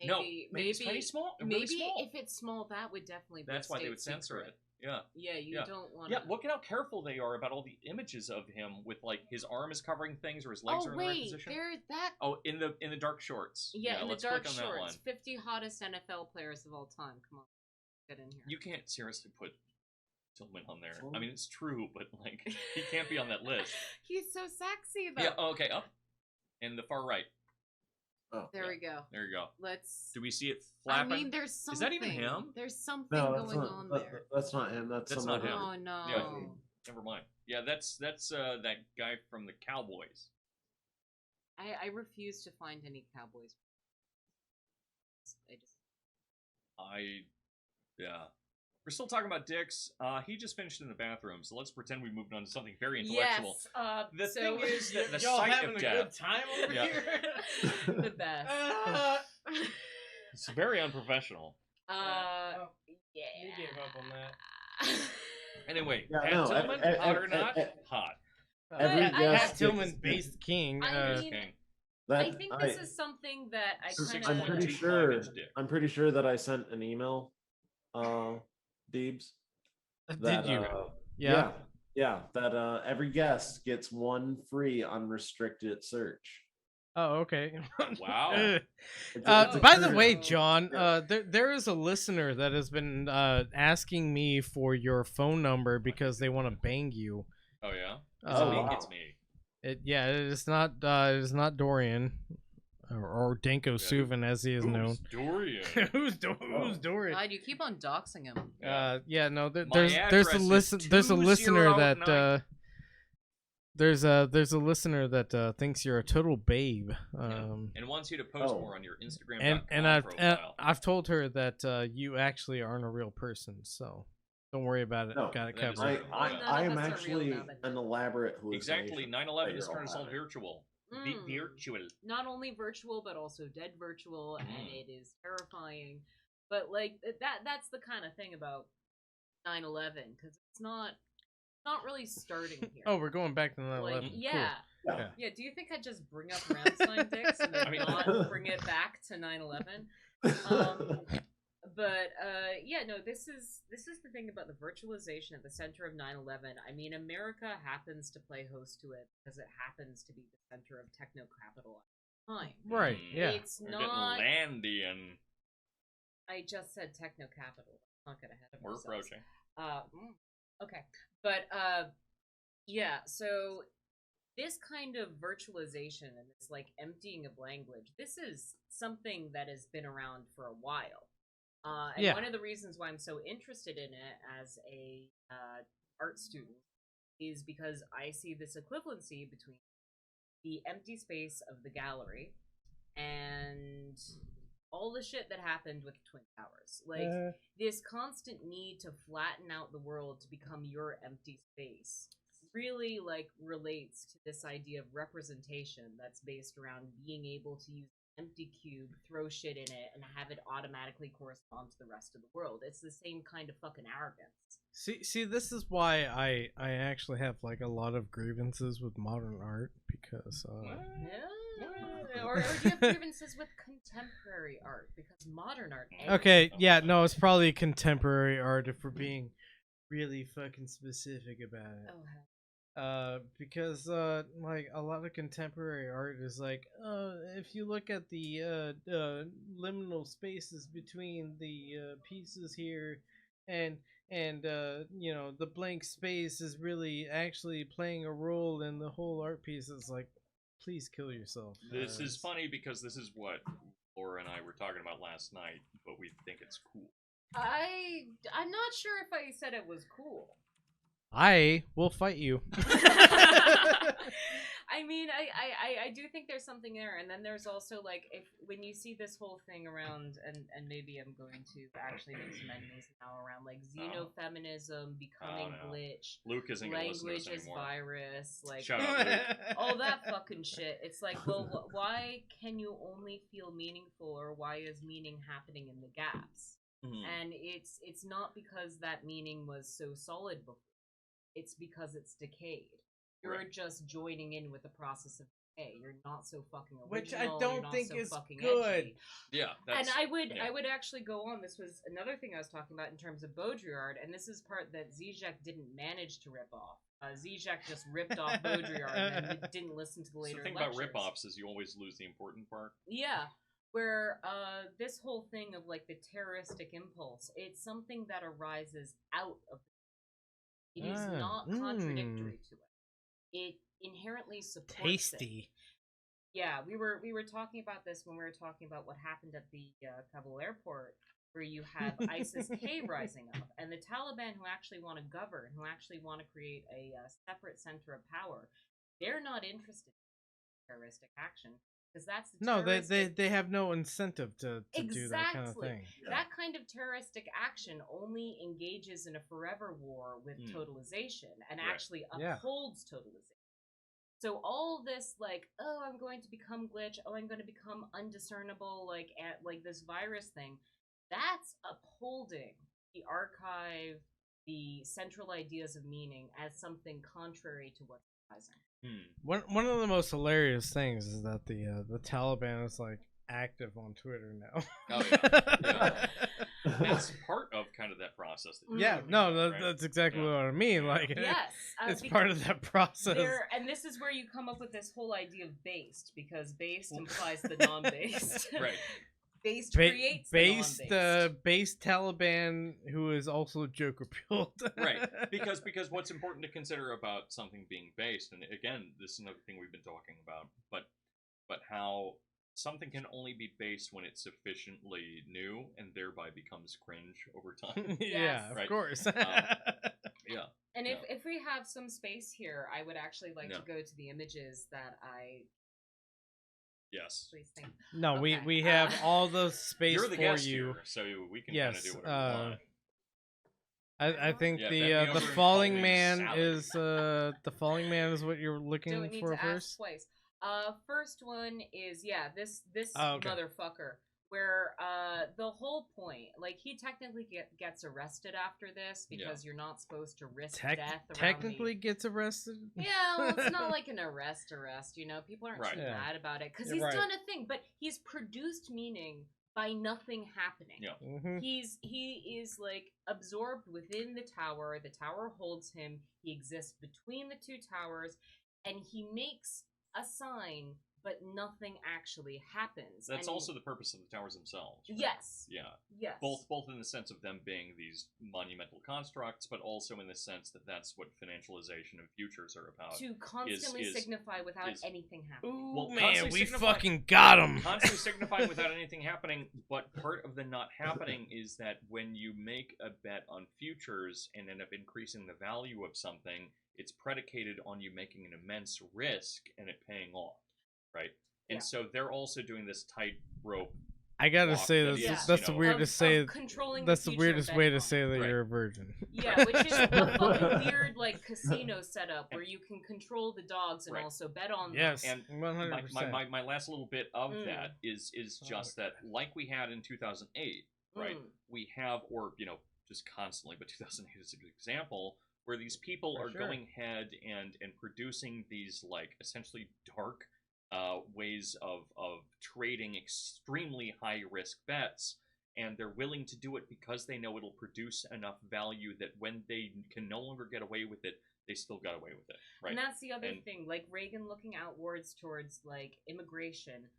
Maybe it's pretty small. Maybe really small. if it's small, that would definitely be That's why they state would censor secret. it. Yeah. Yeah, you don't want. Yeah, look at how careful they are about all the images of him with like his arm is covering things or his legs are in the right position. There's that. Oh, in the dark shorts. Yeah, in the let's dark click on that one. shorts. 50 hottest NFL players of all time. Come on, get in here. You can't seriously put Tillman on there. I mean, it's true, but like he can't be on that list. He's so sexy though. Yeah. Oh, okay. Up. And the far right. Oh, There we go. There you go. Let's. Do we see it flapping? I mean, there's something. Is that even him? There's something No, that's going not. on That, there. that's not him. That's That's somebody. not him. Oh no. Yeah. Never mind. Yeah, that's that guy from the Cowboys. I refuse to find any Cowboys. Yeah. We're still talking about dicks. He just finished in the bathroom, so let's pretend we moved on to something very intellectual. Yes. The thing is that the Y'all sight having of a death. good time over Yeah. here? the best. It's very unprofessional. Yeah. You gave up on that. Anyway, Yeah, Pat no, Tillman, hot or not? Hot. Every I- guest Pat Tillman, based king. I mean, King. I think this is something that I kind I'm of. pretty 6.25 sure. inch dick. I'm pretty sure that I sent an email, Deebs. That, Did you? yeah. That every guest gets one free unrestricted search. Oh, okay. Wow. It's a By the courtesy. way, John, there is a listener that has been asking me for your phone number because they want to bang you. Oh yeah. Oh, me? wow. It's me. It is not Dorian or Danko Suvin as he is known. Dorian. Who's Dorian? God, you keep on doxing him. No, My there's a address is there's a listener that 209. there's a listener that thinks you're a total babe. And wants you to post Oh. more on your Instagram And profile. I've told her that you actually aren't a real person, so don't worry about it. No, Got it that is covered. right. I None am of us are real actually now, but- an elaborate hallucination. Exactly. that 9/11 you're is all turned us all having. virtual. Mm. Virtual. Not only virtual, but also dead virtual, and Mm. it is terrifying. But like that's the kind of thing about 9/11 because it's not really starting here. Oh, we're going back to 9/11. like Cool. yeah. Yeah. Yeah, do you think I'd just bring up Rammstein dicks and then I mean- not bring it back to 9/11? But yeah, no, this is the thing about the virtualization at the center of 9/11. I mean, America happens to play host to it because it happens to be the center of techno capital at the time. Right. Yeah. It's We're not. getting Landian. I just said techno capital. Let's not get ahead of We're ourselves. approaching. Okay, but yeah. So this kind of virtualization and this like emptying of language. This is something that has been around for a while. And Yeah. one of the reasons why I'm so interested in it as a art student is because I see this equivalency between the empty space of the gallery and all the shit that happened with the Twin Towers. Like, this constant need to flatten out the world to become your empty space really, like, relates to this idea of representation that's based around being able to use an empty cube, throw shit in it, and have it automatically correspond to the rest of the world. It's the same kind of fucking arrogance. See, this is why I actually have like a lot of grievances with modern art because Or do you have grievances with contemporary art? Because modern art. Okay, yeah, no, it's probably contemporary art if we're being really fucking specific about it. Oh, hell. Because like a lot of contemporary art is like, if you look at the liminal spaces between the pieces here, and you know, the blank space is really actually playing a role in the whole art piece. It's like, please kill yourself. This is funny because this is what Laura and I were talking about last night, but we think it's cool. I'm not sure if I said it was cool. I will fight you. I mean, I do think there's something there, and then there's also like when you see this whole thing around, and maybe I'm going to actually make some enemies now around like xenofeminism becoming glitch, Luke isn't gonna listen to language us is anymore. virus, like Shout out, Luke. all that fucking shit. It's like, well, why can you only feel meaningful, or why is meaning happening in the gaps? And it's not because that meaning was so solid before. It's because it's decayed. You're just joining in with the process of decay. You're not so fucking original. Which I don't think is good. Edgy. Yeah, and I would actually go on. This was another thing I was talking about in terms of Baudrillard, and this is part that Zizek didn't manage to rip off. Zizek just ripped off Baudrillard and didn't listen to the later lectures. The thing about rip-offs is you always lose the important part. Yeah. Where this whole thing of like the terroristic impulse, it's something that arises out of it is not contradictory to it. It inherently supports tasty. It. Yeah, we were talking about this when we were talking about what happened at the Kabul airport, where you have ISIS-K rising up, and the Taliban who actually want to govern, who actually want to create a separate center of power. They're not interested in terroristic action. That's the they have no incentive to do that kind of thing. That kind of terroristic action only engages in a forever war with totalization and actually upholds totalization. So all this like, oh, I'm going to become glitch, oh, I'm going to become undiscernible, like this virus thing, that's upholding the archive, the central ideas of meaning as something contrary to what's rising. One of the most hilarious things is that the Taliban is like active on Twitter now. Oh yeah. That's part of kind of that process. That's exactly what I mean. Like, yes, it's part of that process. And this is where you come up with this whole idea of based, because based implies the non-based. Right. Based creates based Taliban who is also Joker built. Right. Because what's important to consider about something being based, and again, this is another thing we've been talking about, but how something can only be based when it's sufficiently new and thereby becomes cringe over time. Yeah, right? Of course. Yeah. And if we have some space here, I would actually like to go to the images that I. Yes. Please think. No, okay. we have all the space You're the for guest you. Here, so we can kind of do whatever we want. I think the falling man is the falling man is what you're looking Don't need for to first. Ask twice. First one is this motherfucker. Where the whole point, like, he technically gets arrested after this because you're not supposed to risk death around technically gets arrested? Yeah, well, it's not like an arrest, you know? People aren't too mad about it because he's done a thing, but he's produced meaning by nothing happening. Yeah. Mm-hmm. He is, like, absorbed within the tower holds him, he exists between the two towers, and he makes a sign, but nothing actually happens. That's also the purpose of the towers themselves. Right? Yes. Yeah. Yes. Both in the sense of them being these monumental constructs, but also in the sense that that's what financialization of futures are about. To constantly signify without anything happening. Ooh, Well, man, we fucking got him. Constantly signifying without anything happening, but part of the not happening is that when you make a bet on futures and end up increasing the value of something, it's predicated on you making an immense risk and it paying off, right? And so they're also doing this tightrope. I gotta say that's the weirdest say. That's the weirdest way to say that you're a virgin. Yeah, which is a fucking weird like casino setup where you can control the dogs and also bet on them. Yes, and 100%. My last little bit of that is just that, like we had in 2008, right? We have, or just constantly, but 2008 is a good example where these people are going ahead and producing these like essentially dark ways of trading extremely high risk bets, and they're willing to do it because they know it'll produce enough value that when they can no longer get away with it, they still got away with it, right? And that's the other thing, like Reagan looking outwards towards like immigration,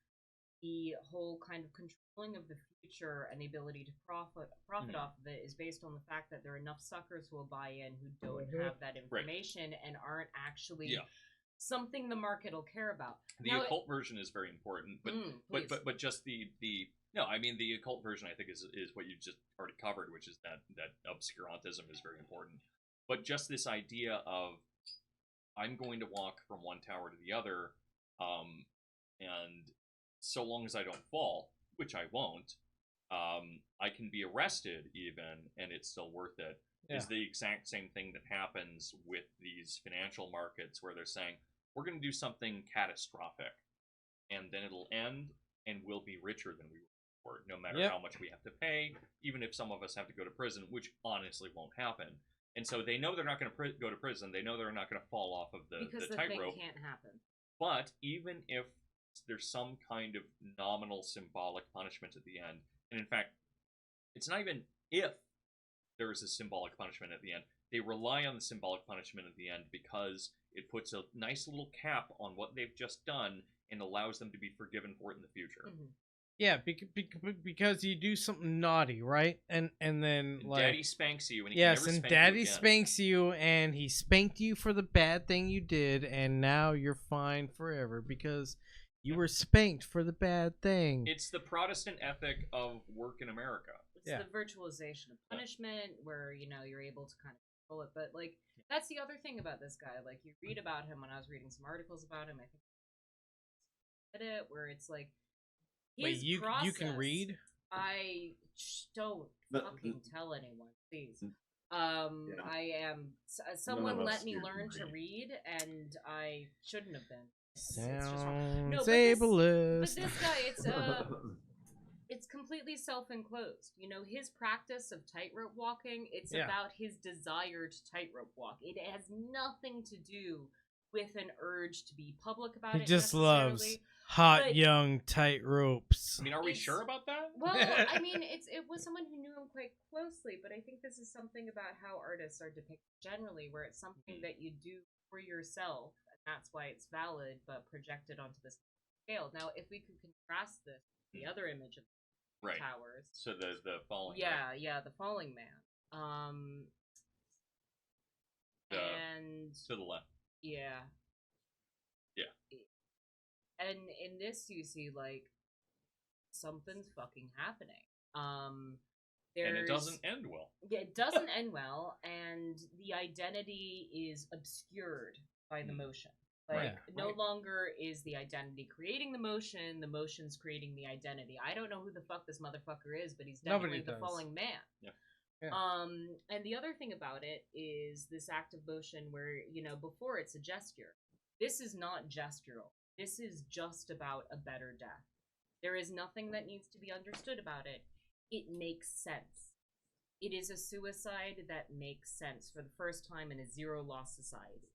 the whole kind of controlling of the future and the ability to profit off of it is based on the fact that there are enough suckers who will buy in who don't have that information and aren't actually something the market will care about. The occult version is very important, but just the occult version I think is what you just already covered, which is that obscurantism is very important. But just this idea of I'm going to walk from one tower to the other, and so long as I don't fall, which I won't, I can be arrested even, and it's still worth it. Is the exact same thing that happens with these financial markets where they're saying, we're going to do something catastrophic, and then it'll end, and we'll be richer than we were, no matter how much we have to pay, even if some of us have to go to prison, which honestly won't happen. And so they know they're not going to go to prison. They know they're not going to fall off of the tightrope. Thing can't happen. But even if there's some kind of nominal symbolic punishment at the end, and in fact, it's not even if there is a symbolic punishment at the end. They rely on the symbolic punishment at the end because it puts a nice little cap on what they've just done and allows them to be forgiven for it in the future. Yeah, because you do something naughty, right? And then like Daddy spanks you, and he can never spank Daddy you again. spanks you, and he spanked you for the bad thing you did, and now you're fine forever because you were spanked for the bad thing. It's the Protestant ethic of work in America. It's the virtualization of punishment where, you're able to kind of control it. But, like, that's the other thing about this guy. Like, you read about him when I was reading some articles about him. I think it where it's like, his process, you can read? I don't fucking tell anyone, please. I am... Someone let me learn to read, and I shouldn't have been. Sounds ableist. But this guy, it's completely self-enclosed. His practice of tightrope walking, it's about his desire to tightrope walk. It has nothing to do with an urge to be public about it. He just loves hot, young tightropes. I mean, are we sure about that? Well, I mean, it was someone who knew him quite closely, but I think this is something about how artists are depicted generally, where it's something that you do for yourself, and that's why it's valid, but projected onto this scale. Now, if we could contrast this with the other image of towers. So the falling man. Yeah, the falling man. And to the left. Yeah. And in this you see like something's fucking happening. And it doesn't end well. Yeah, it doesn't end well, and the identity is obscured by the motion. Like, no longer is the identity creating the motion's creating the identity. I don't know who the fuck this motherfucker is, but he's definitely the falling man. Yeah. And the other thing about it is this act of motion where, before it's a gesture. This is not gestural. This is just about a better death. There is nothing that needs to be understood about it. It makes sense. It is a suicide that makes sense for the first time in a zero-loss society.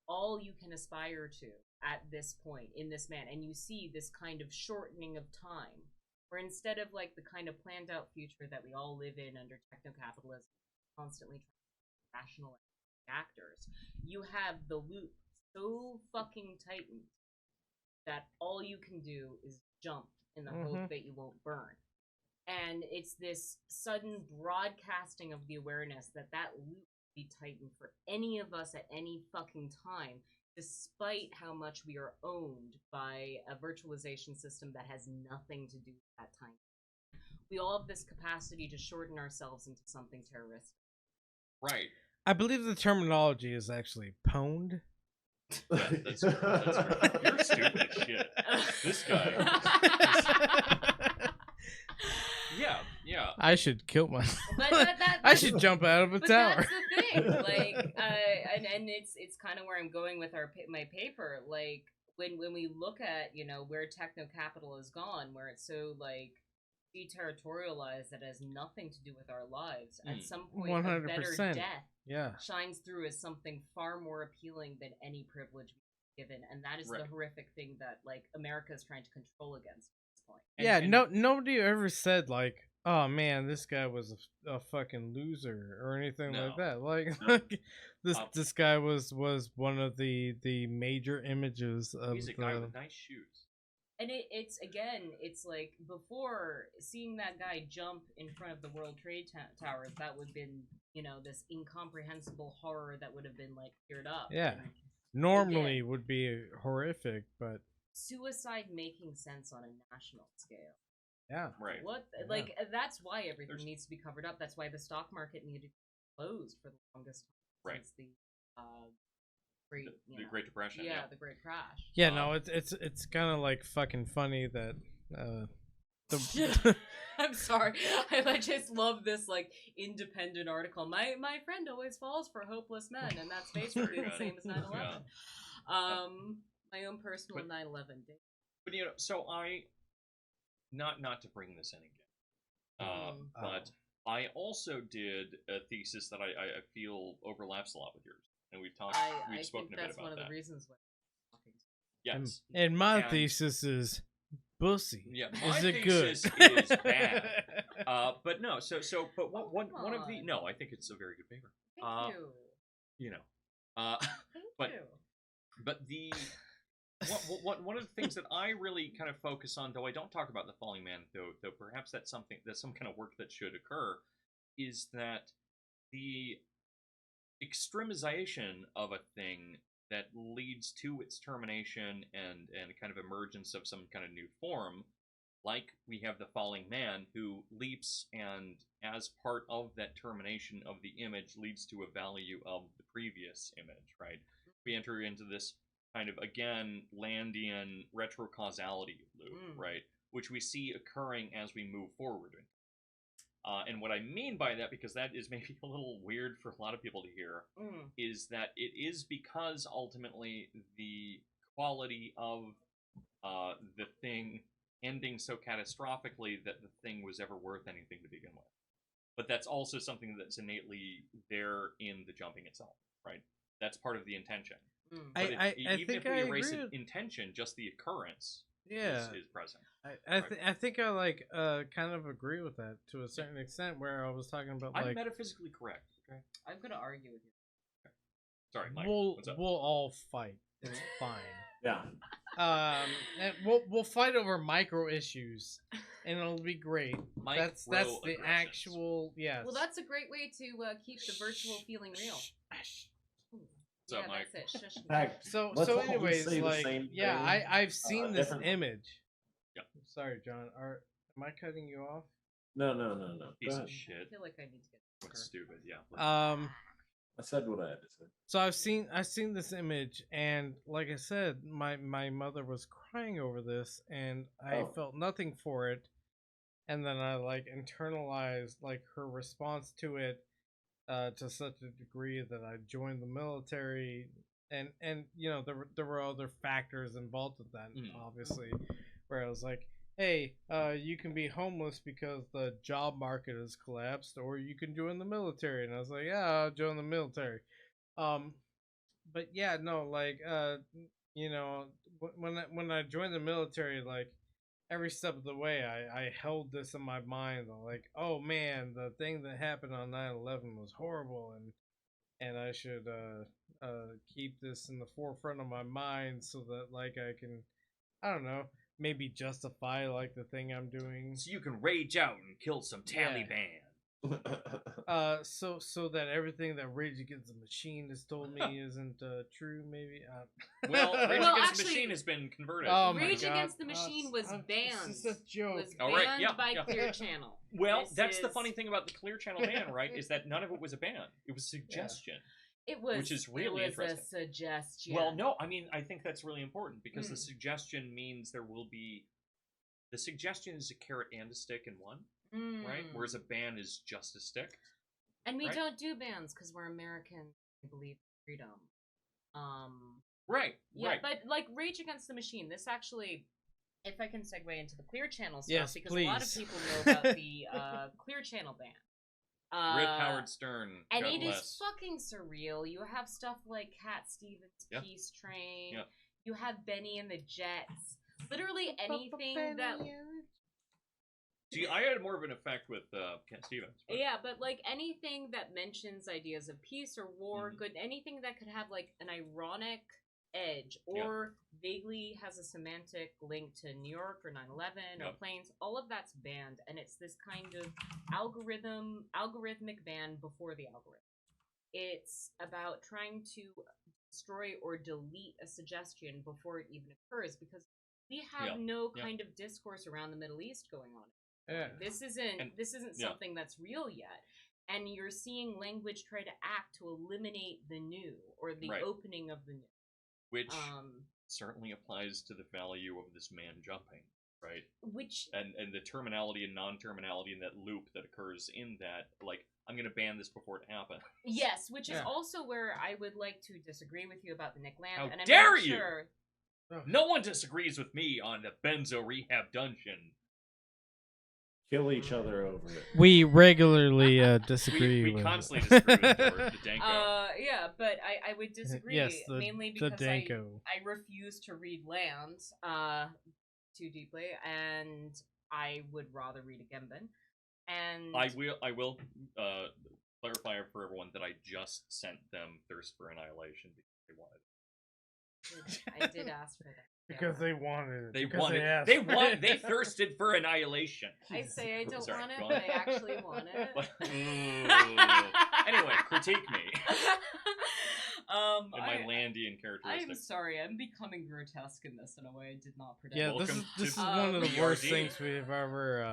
All you can aspire to at this point in this man, and you see this kind of shortening of time, where instead of like the kind of planned out future that we all live in under techno-capitalism, constantly rational actors, you have the loop so fucking tightened that all you can do is jump in the hope that you won't burn. and it's this sudden broadcasting of the awareness that loop will be tightened for any of us at any fucking time, despite how much we are owned by a virtualization system that has nothing to do with that time. We all have this capacity to shorten ourselves into something terroristic. Right. I believe the terminology is actually pwned. That's right. You're stupid as shit. This guy. Yeah. I should kill myself. But I should jump out of a tower. That's the thing. Like, and it's kind of where I'm going with my paper. Like, when we look at, you know, where techno capital has gone, where it's so like deterritorialized that has nothing to do with our lives. At some point, 100%. A better death shines through as something far more appealing than any privilege given, and that is the horrific thing that like America is trying to control against at this point. Nobody ever said like, oh man, this guy was a fucking loser or anything like that. Like, this guy was one of the major images of he's a guy with nice shoes. And it's like, before seeing that guy jump in front of the World Trade Towers, that would have been, you know, this incomprehensible horror that would have been like cleared up. Yeah. And normally would be horrific, but suicide making sense on a national scale. Yeah. Right. Like, that's why everything needs to be covered up. That's why the stock market needed to be closed for the longest time since the Great Depression. Yeah, the Great Crash. Yeah, no, it's kind of like fucking funny that I'm sorry. I just love this like independent article. My friend always falls for hopeless men, and that's basically the same as 9/11. My own personal 9/11 day. But you know, so I not to bring this in again, but I also did a thesis that I feel overlaps a lot with yours. And we've spoken a bit about that. That's one of the reasons why. Yes. And my thesis is bussy. Yeah, my is it thesis good? Is bad. But no, but one of the I think it's a very good paper. Thank you. You know, Thank you. But the one of the things that I really kind of focus on, though I don't talk about the falling man, though perhaps that's some kind of work that should occur, is that the extremization of a thing that leads to its termination and kind of emergence of some kind of new form, like we have the falling man who leaps and as part of that termination of the image leads to a value of the previous image, right? We enter into this kind of, again, Landian retrocausality loop, right? Which we see occurring as we move forward. And what I mean by that, because that is maybe a little weird for a lot of people to hear, is that it is because ultimately the quality of the thing ending so catastrophically that the thing was ever worth anything to begin with. But that's also something that's innately there in the jumping itself, right? That's part of the intention. Even if we erase intention, just the occurrence is present. I think I like kind of agree with that to a certain extent, where I was talking about I'm like metaphysically correct. Okay, I'm gonna argue with you. Okay. Sorry, Mike. We'll all fight. It's fine. Yeah. And we'll fight over micro issues, and it'll be great. That's the actual Well, that's a great way to keep the virtual feeling real. What's up, Mike? That's it. So anyways, like, I've seen this image. Yep. Sorry, John. Am I cutting you off? No. Piece of shit. I feel like I need to get. What's stupid? Yeah. I said what I had to say. So I've seen this image, and like I said, my mother was crying over this, and I felt nothing for it, and then I like internalized like her response to it, to such a degree that I joined the military, and you know there were other factors involved with that, obviously, where I was like, hey, you can be homeless because the job market has collapsed, or you can join the military. And I was like, yeah, I'll join the military. But yeah, no, like, you know, when I joined the military, like, every step of the way, I held this in my mind, like, oh man, the thing that happened on 9/11 was horrible, and I should keep this in the forefront of my mind so that, like, I can, I don't know, maybe justify like the thing I'm doing. So you can rage out and kill some Taliban. So that everything that Rage Against the Machine has told me isn't true. Maybe. Well, Rage Well, Against actually, the Machine has been converted. Oh my Rage God. Against the Machine was banned. This is a joke. Was All right, banned yeah, by yeah. Clear Channel. Well, This that's the is- funny thing about the Clear Channel ban, right? Is that none of it was a ban; it was suggestion. It was, which is really it was interesting. a suggestion. Well, no, I mean, I think that's really important because the suggestion means there will be. The suggestion is a carrot and a stick in one, right? Whereas a ban is just a stick. And we right? don't do bans because we're American. We believe in freedom. Right. Yeah, right. but like Rage Against the Machine, this actually, if I can segue into the Clear Channel stuff, Yes, because a lot of please. people know about the Clear Channel ban. Rip Howard Stern. And God it bless. is fucking surreal. You have stuff like Cat Stevens' Yeah. Peace Train. Yeah. You have Benny and the Jets. Literally anything that. See, I had more of an effect with Cat Stevens. But... Yeah, but like anything that mentions ideas of peace or war, Mhm. good, anything that could have like an ironic edge or vaguely has a semantic link to New York or 9/11 or planes, all of that's banned, and it's this kind of algorithmic ban before the algorithm. It's about trying to destroy or delete a suggestion before it even occurs, because we have no kind of discourse around the Middle East going on. Yeah. This isn't something that's real yet, and you're seeing language try to act to eliminate the new or the opening of the new, which certainly applies to the value of this man jumping, right? Which and the terminality and non-terminality in that loop that occurs in that, like, I'm gonna ban this before it happens. Yes, which is also where I would like to disagree with you about the Nick Land. How and I'm dare not you! Sure. No one disagrees with me on the Benzo Rehab dungeon. Kill each other over it. We regularly disagree. We with constantly disagree with the Danko. Yeah, but I would disagree mainly because I refuse to read Land too deeply, and I would rather read a Genban. And I will clarify for everyone that I just sent them Thirst for Annihilation because they wanted it. I did ask for that. Because they wanted it. They thirsted for annihilation. I say I don't want it, but I actually want it. Anyway, critique me. And my Landian characteristics. I'm sorry, I'm becoming grotesque in this in a way I did not predict. Yeah, this is one of the worst things we've ever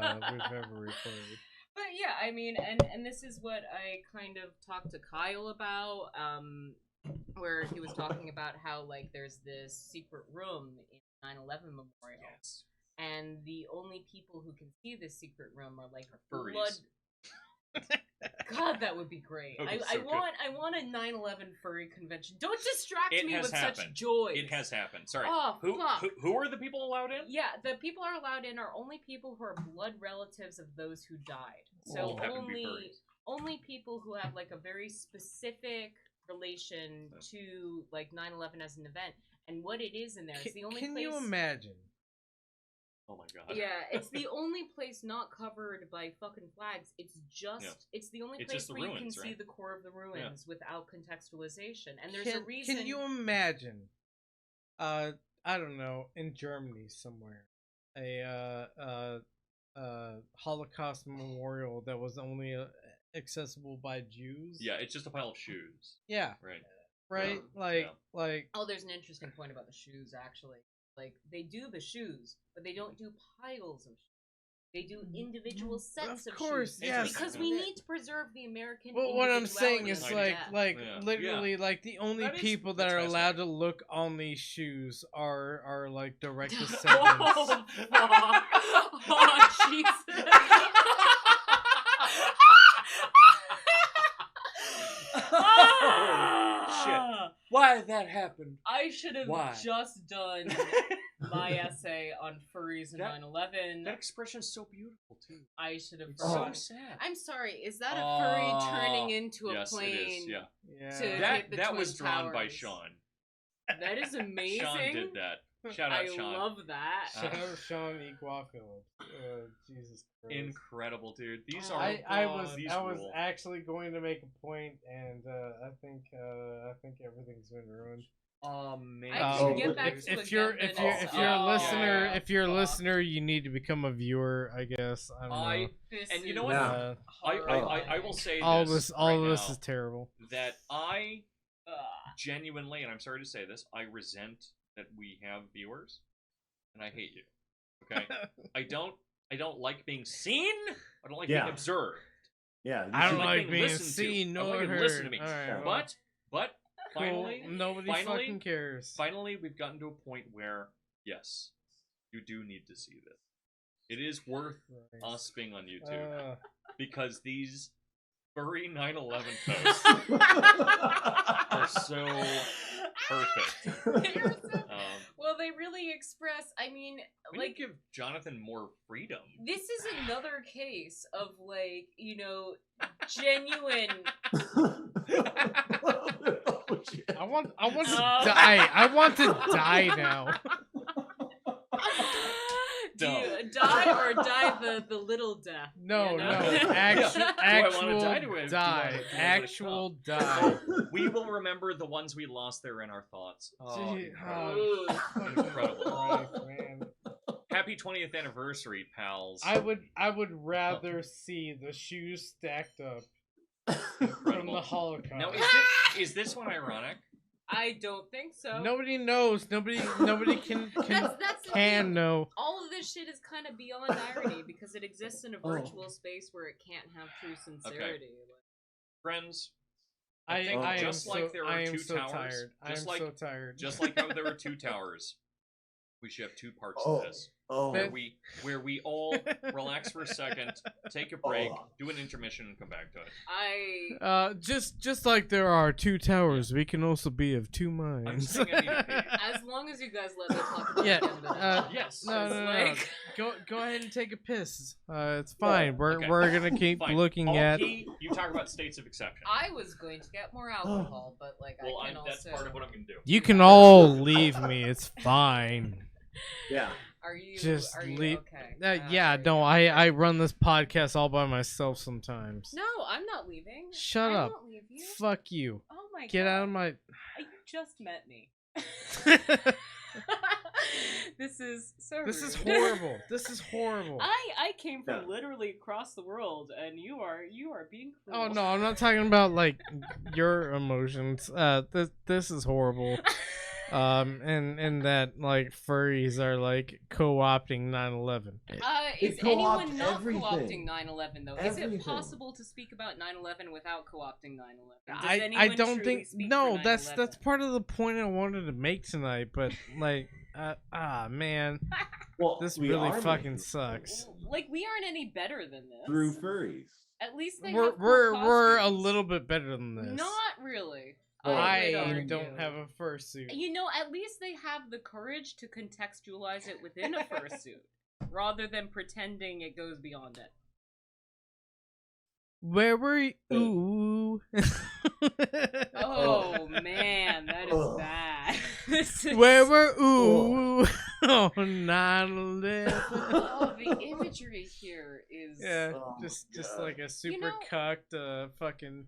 recorded. But yeah, I mean, and this is what I kind of talked to Kyle about, where he was talking about how, like, there's this secret room in 9/11 Memorial. Yes. And the only people who can see this secret room are, like, furries. Blood... God, that would be great. I want a 9/11 furry convention. Don't distract me with such joy. It has happened. Sorry. Oh, who are the people allowed in? Yeah, the people are allowed in are only people who are blood relatives of those who died. So only people who have, like, a very specific relation to, like, 9/11 as an event. And what it is in there is the only place... Can you imagine? Oh my God. Yeah, it's the only place not covered by fucking flags. It's just, it's the only place where you can see the core of the ruins without contextualization. And there's a reason. Can you imagine? I don't know, in Germany somewhere, a Holocaust memorial that was only accessible by Jews. Yeah, it's just a pile of shoes. Yeah. Right. Like. Oh, there's an interesting point about the shoes, actually. Like, they do the shoes, but they don't do piles of shoes. They do individual sets of shoes. Yes. Because we need to preserve the American Well, what I'm saying is, individuality. literally, like, the only people that are allowed to look on these shoes are like, direct descendants. Oh, fuck. Oh, Jesus. Shit. Why did that happen? I should have just done my essay on furries and 9/11. That expression is so beautiful too. I should have. So sad. I'm sorry. Is that a furry turning into a plane? Yes, it is. Yeah. That was drawn by Sean. That is amazing. Sean did that. Shout out, Sean. I love that. Shout out Sean Iguafield. Jesus Christ. Incredible, dude. These are. I was actually going to make a point, and I think everything's been ruined. Man. I can get Oh, back if, to if you're Agenda if you're and if you're a stuff. listener, yeah. if you're a Fuck. listener, you need to become a viewer. I guess I don't know. This And you is know what? Yeah. I will say all this this all right of this now, is terrible. that I Ugh. genuinely, and I'm sorry to say this, I resent that we have viewers, and I hate you. Okay, I don't like being seen. I don't like being Yeah. observed. Yeah. you I don't should- like being listened to. seen I don't nor like heard. listen to me. All right, Yeah. well, But cool. finally, Nobody fucking cares. finally, we've gotten to a point where yes, you do need to see this. It is worth us being on YouTube because these furry 9/11 posts are so perfect. They're so- well, they really express. I mean, We like need to give Jonathan more freedom. this is another case of like genuine. I want to Oh. die. I want to die now. Do you die or die the little death? No, you know? no, actual, wanna actual die? Do I die, let it actual go? die. We will remember the ones we lost. They're in our thoughts. Oh, Gee, incredible. Ooh. Incredible. Christ, man. Happy 20th anniversary, pals. I would rather see the shoes stacked up from Incredible. the Holocaust. Now, is this one ironic? I don't think so. Nobody knows. Nobody can That's the can thing. know. All of this shit is kind of beyond irony because it exists in a virtual space where it can't have true sincerity. Friends, I think am just so, like there are I am two so towers, tired. I am just like- so tired. just like how there are two towers, we should have two parts Oh. of this. Oh, Where we all relax for a second, take a break, Oh. do an intermission, and come back to it. Just like there are two towers, we can also be of two I'm minds. saying I need to pee. As long as you guys let me talk about Yeah, Agenda. Yes. No, It's no, no, like- no. Go ahead and take a piss. It's fine. We're Okay. we're gonna keep Fine. looking I'll at. pee, you talk about states of exception. I was going to get more alcohol, but like Well, I can that's also. part of what I'm going to do. You can all leave me. It's fine. yeah. Are you? Just are you leave. okay? Yeah, no. I run this podcast all by myself sometimes. No, I'm not leaving. Shut I up. won't leave you. Fuck you. Oh my god. Get out of my. You just met me. This is so This is rude. horrible. This is horrible. I came from Yeah. literally across the world, and you are being cruel. Oh no, I'm not talking about like your emotions. This is horrible. And that like furries are like co-opting 9/11. Is They co-opt anyone not everything. co-opting 9/11 though? Is Everything. it possible to speak about 9/11 without co-opting 9/11? Does I anyone don't truly think speak no. for That's 9/11? part of the point I wanted to make tonight. But like, man, Well, this we really are fucking making sucks. Like we aren't any better than this. through furries. At least they We're have cool we're a costumes. little bit better than this. Not really. Well, would I argue. don't have a fursuit. You know, at least they have the courage to contextualize it within a fursuit, rather than pretending it goes beyond it. Where were you? Ooh. Oh man, that is Ugh. bad. This is... Where were ooh? Oh, 9/11. Oh, the imagery here is. Yeah, Oh, just God. like a super know- cucked fucking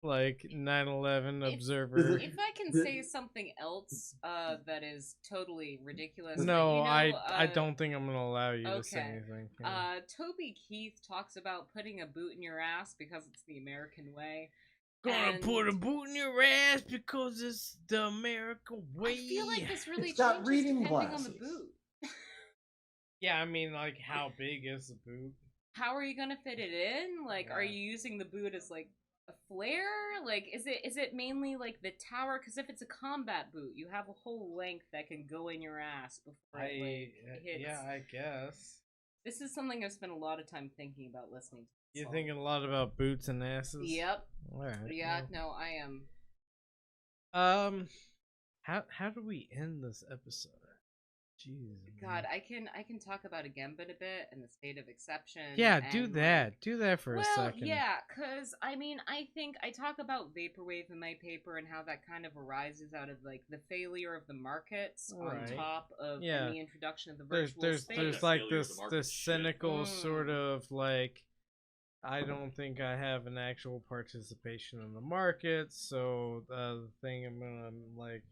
like 9/11 If- observer. If I can say something else that is totally ridiculous. No, you know, I don't think I'm gonna allow you to say okay. anything. Yeah. Toby Keith talks about putting a boot in your ass because it's the American way. Gonna and- put a boot in your ass because it's the American way. I feel like this really It's got changes reading depending glasses. on the boot. Yeah, I mean, like, how big is the boot? How are you gonna fit it in? Like, are Yeah. you using the boot as like a flare? Like, is it mainly like the tower? Because if it's a combat boot, you have a whole length that can go in your ass before it like, hits. Yeah, I guess. This is something I've spent a lot of time thinking about listening to. this You're song. thinking a lot about boots and asses. Yep. All right. Yeah. No, I am. How do we end this episode? Jeez. God, man. I can talk about a Gambit a bit and the state of exception. Yeah, do and, that. like- Do that for a second. yeah, because, I mean, I think I talk about Vaporwave in my paper and how that kind of arises out of, like, the failure of the markets Right. on top of Yeah. the introduction of the There's virtual there's space. there's Yeah, like failure of this the market this shit. cynical sort Mm. of like I don't think I have an actual participation in the market, so the thing I'm gonna like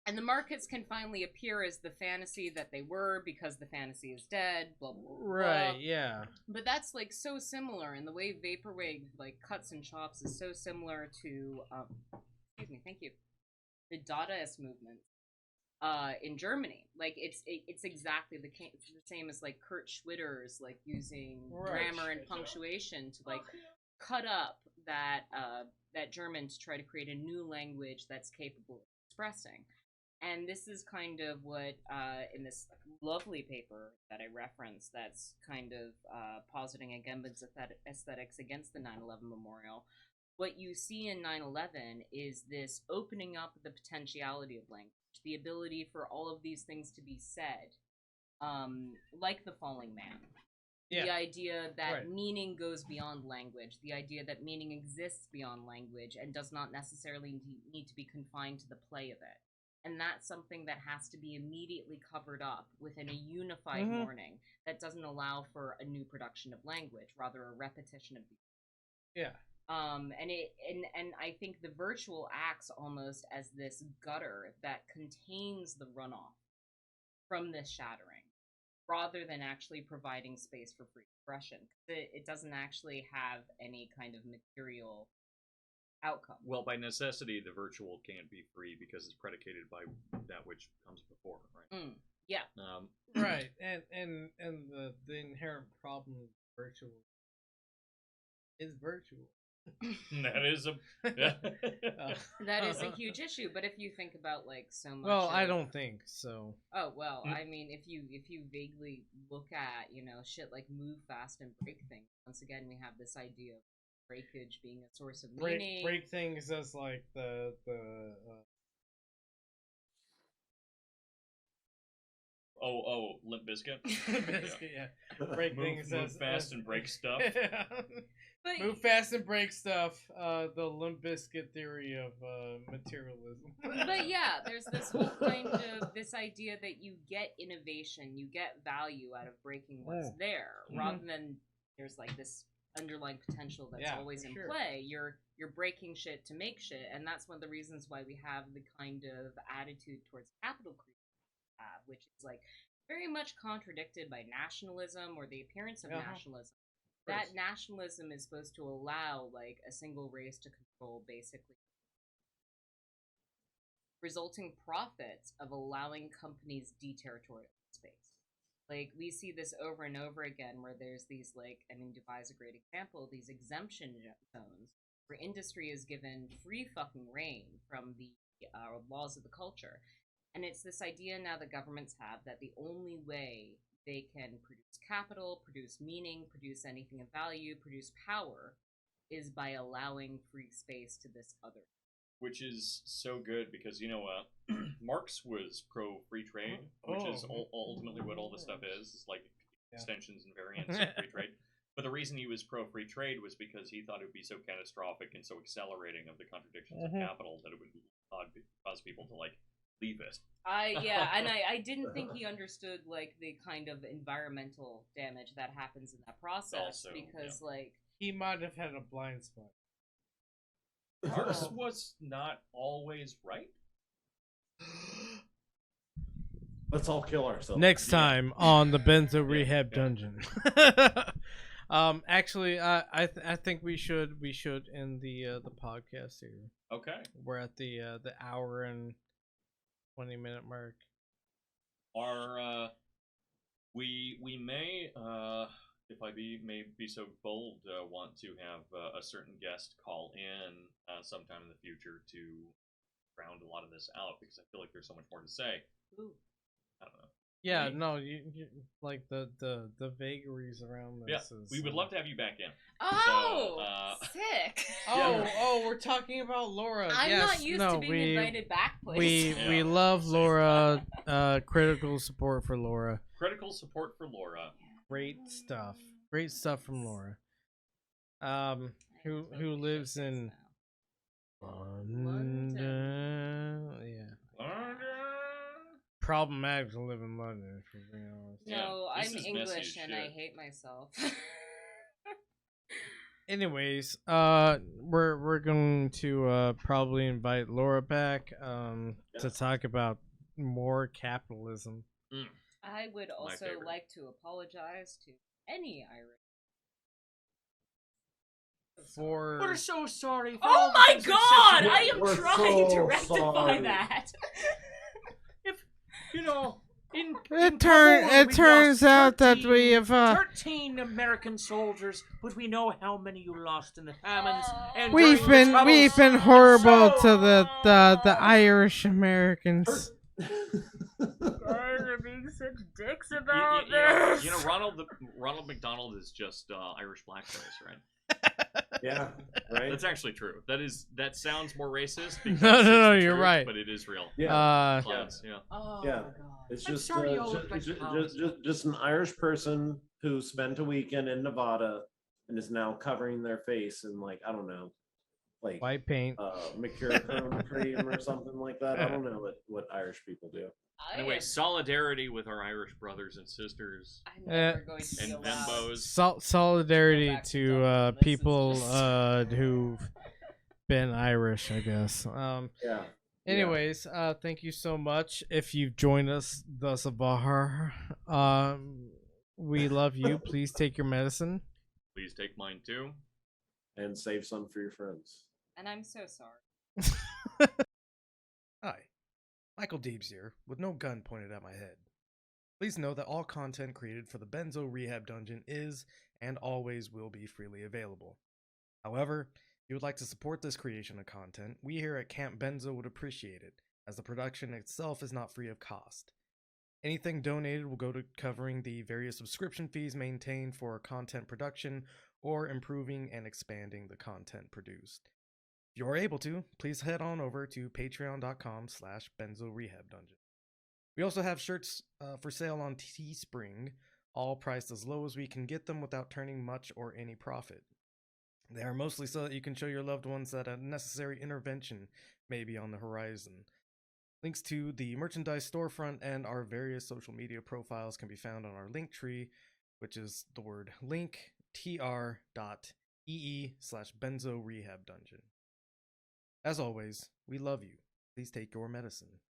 And the markets can finally appear as the fantasy that they were because the fantasy is dead, blah, blah, blah. Right, yeah. But that's, like, so similar, and the way Vaporwave, like, cuts and chops is so similar to, excuse me, thank you, the Dadaist movement in Germany. Like, it's exactly the same as, like, Kurt Schwitter's, like, using grammar and punctuation to, like, cut up that German to try to create a new language that's capable of expressing. And this is kind of what, in this lovely paper that I referenced, that's kind of positing Agamben's aesthetics against the 9/11 memorial. What you see in 9/11 is this opening up the potentiality of language, the ability for all of these things to be said, like the falling man. Yeah. The idea that meaning goes beyond language, the idea that meaning exists beyond language and does not necessarily need to be confined to the play of it. And that's something that has to be immediately covered up within a unified mourning that doesn't allow for a new production of language, rather a repetition of the. Yeah. And I think the virtual acts almost as this gutter that contains the runoff from this shattering, rather than actually providing space for free expression. It doesn't actually have any kind of material outcome. Well, by necessity, the virtual can't be free because it's predicated by that which comes before, right? Yeah. Right, and the inherent problem of virtual is virtual. That is that is a huge issue. But if you think about like so much, well, I don't think so. Oh well, I mean, if you vaguely look at shit like move fast and break things, once again we have this idea of breakage being a source of meaning. Break things as like the Limp Bizkit. Yeah. Break things move fast and break stuff. But, move fast and break stuff. The Limp Bizkit theory of materialism. But yeah, there's this whole kind of this idea that you get innovation, you get value out of breaking what's there, rather than there's like this underlying potential that's always in play. You're breaking shit to make shit, and that's one of the reasons why we have the kind of attitude towards capital creation, which is like very much contradicted by nationalism or the appearance of nationalism. That nationalism is supposed to allow like a single race to control basically resulting profits of allowing companies deterritorial space. Like we see this over and over again where there's these like, I mean, Dubai's a great example, these exemption zones where industry is given free fucking reign from the laws of the culture. And it's this idea now that governments have that the only way they can produce capital, produce meaning, produce anything of value, produce power, is by allowing free space to this other. Which is so good because, Marx was pro-free trade, which is ultimately what all this stuff is. It's like extensions and variants of free trade. But the reason he was pro-free trade was because he thought it would be so catastrophic and so accelerating of the contradictions of capital that it would cause people to, like, leave it. And I didn't think he understood like the kind of environmental damage that happens in that process also, because like he might have had a blind spot. Marx was not always right. Let's all kill ourselves. Next time on the Benzo Rehab Dungeon. Actually, I think we should end the podcast here. Okay. We're at the hour and 20-minute mark. We may, if I may be so bold, want to have a certain guest call in sometime in the future to round a lot of this out because I feel like there's so much more to say. Ooh. I don't know. Yeah, no, you like the vagaries around this. Yeah, we would love to have you back in. Oh, sick! We're talking about Laura. I'm not used to being invited back. Please. We love Laura. Critical support for Laura. Critical support for Laura. Great stuff. Great stuff from Laura. Who lives in London? Yeah. London. Problematic to live in London, if you're being honest. No, I'm English and shit. I hate myself. Anyways, we're going to probably invite Laura back to talk about more capitalism. I would also favorite. like to apologize to any Irish. We're so sorry. For Oh all the my things we've said god! to you. I am We're trying to so rectify sorry. that. If you know, in It Kabul, we've turns lost out that 13 we have 13 American soldiers, but we know how many you lost in the famines and we've during the been troubles. horrible So- to the Irish Americans. Guys are being such dicks You, about you know, this. you know, Ronald McDonald is just Irish blackface, right? Yeah, right. That's actually true. That sounds more racist. Because No, it's the you're truth, right. But it is real. Yeah. Clowns, yeah. Oh Yeah. my god. It's I'm just sorry you all look like clowns. just an Irish person who spent a weekend in Nevada and is now covering their face in, like, I don't know, like White paint. mercurochrome cream or something like that. I don't know what Irish people do. Anyway, solidarity with our Irish brothers and sisters I'm never going to be and allowed. bimbos. Solidarity Go back to to Dublin. This is people just- who've been Irish, I guess. Yeah. Anyways, thank you so much. If you've joined us thus far, we love you. Please take your medicine. Please take mine too. And save some for your friends. And I'm so sorry. Hi, Michael Deebs here, with no gun pointed at my head. Please know that all content created for the Benzo Rehab Dungeon is and always will be freely available. However, if you would like to support this creation of content, we here at Camp Benzo would appreciate it, as the production itself is not free of cost. Anything donated will go to covering the various subscription fees maintained for content production or improving and expanding the content produced. If you are able to, please head on over to patreon.com/BenzoRehabDungeon. We also have shirts for sale on Teespring, all priced as low as we can get them without turning much or any profit. They are mostly so that you can show your loved ones that a necessary intervention may be on the horizon. Links to the merchandise storefront and our various social media profiles can be found on our link tree, which is the word linktr.ee/BenzoRehabDungeon. As always, we love you. Please take your medicine.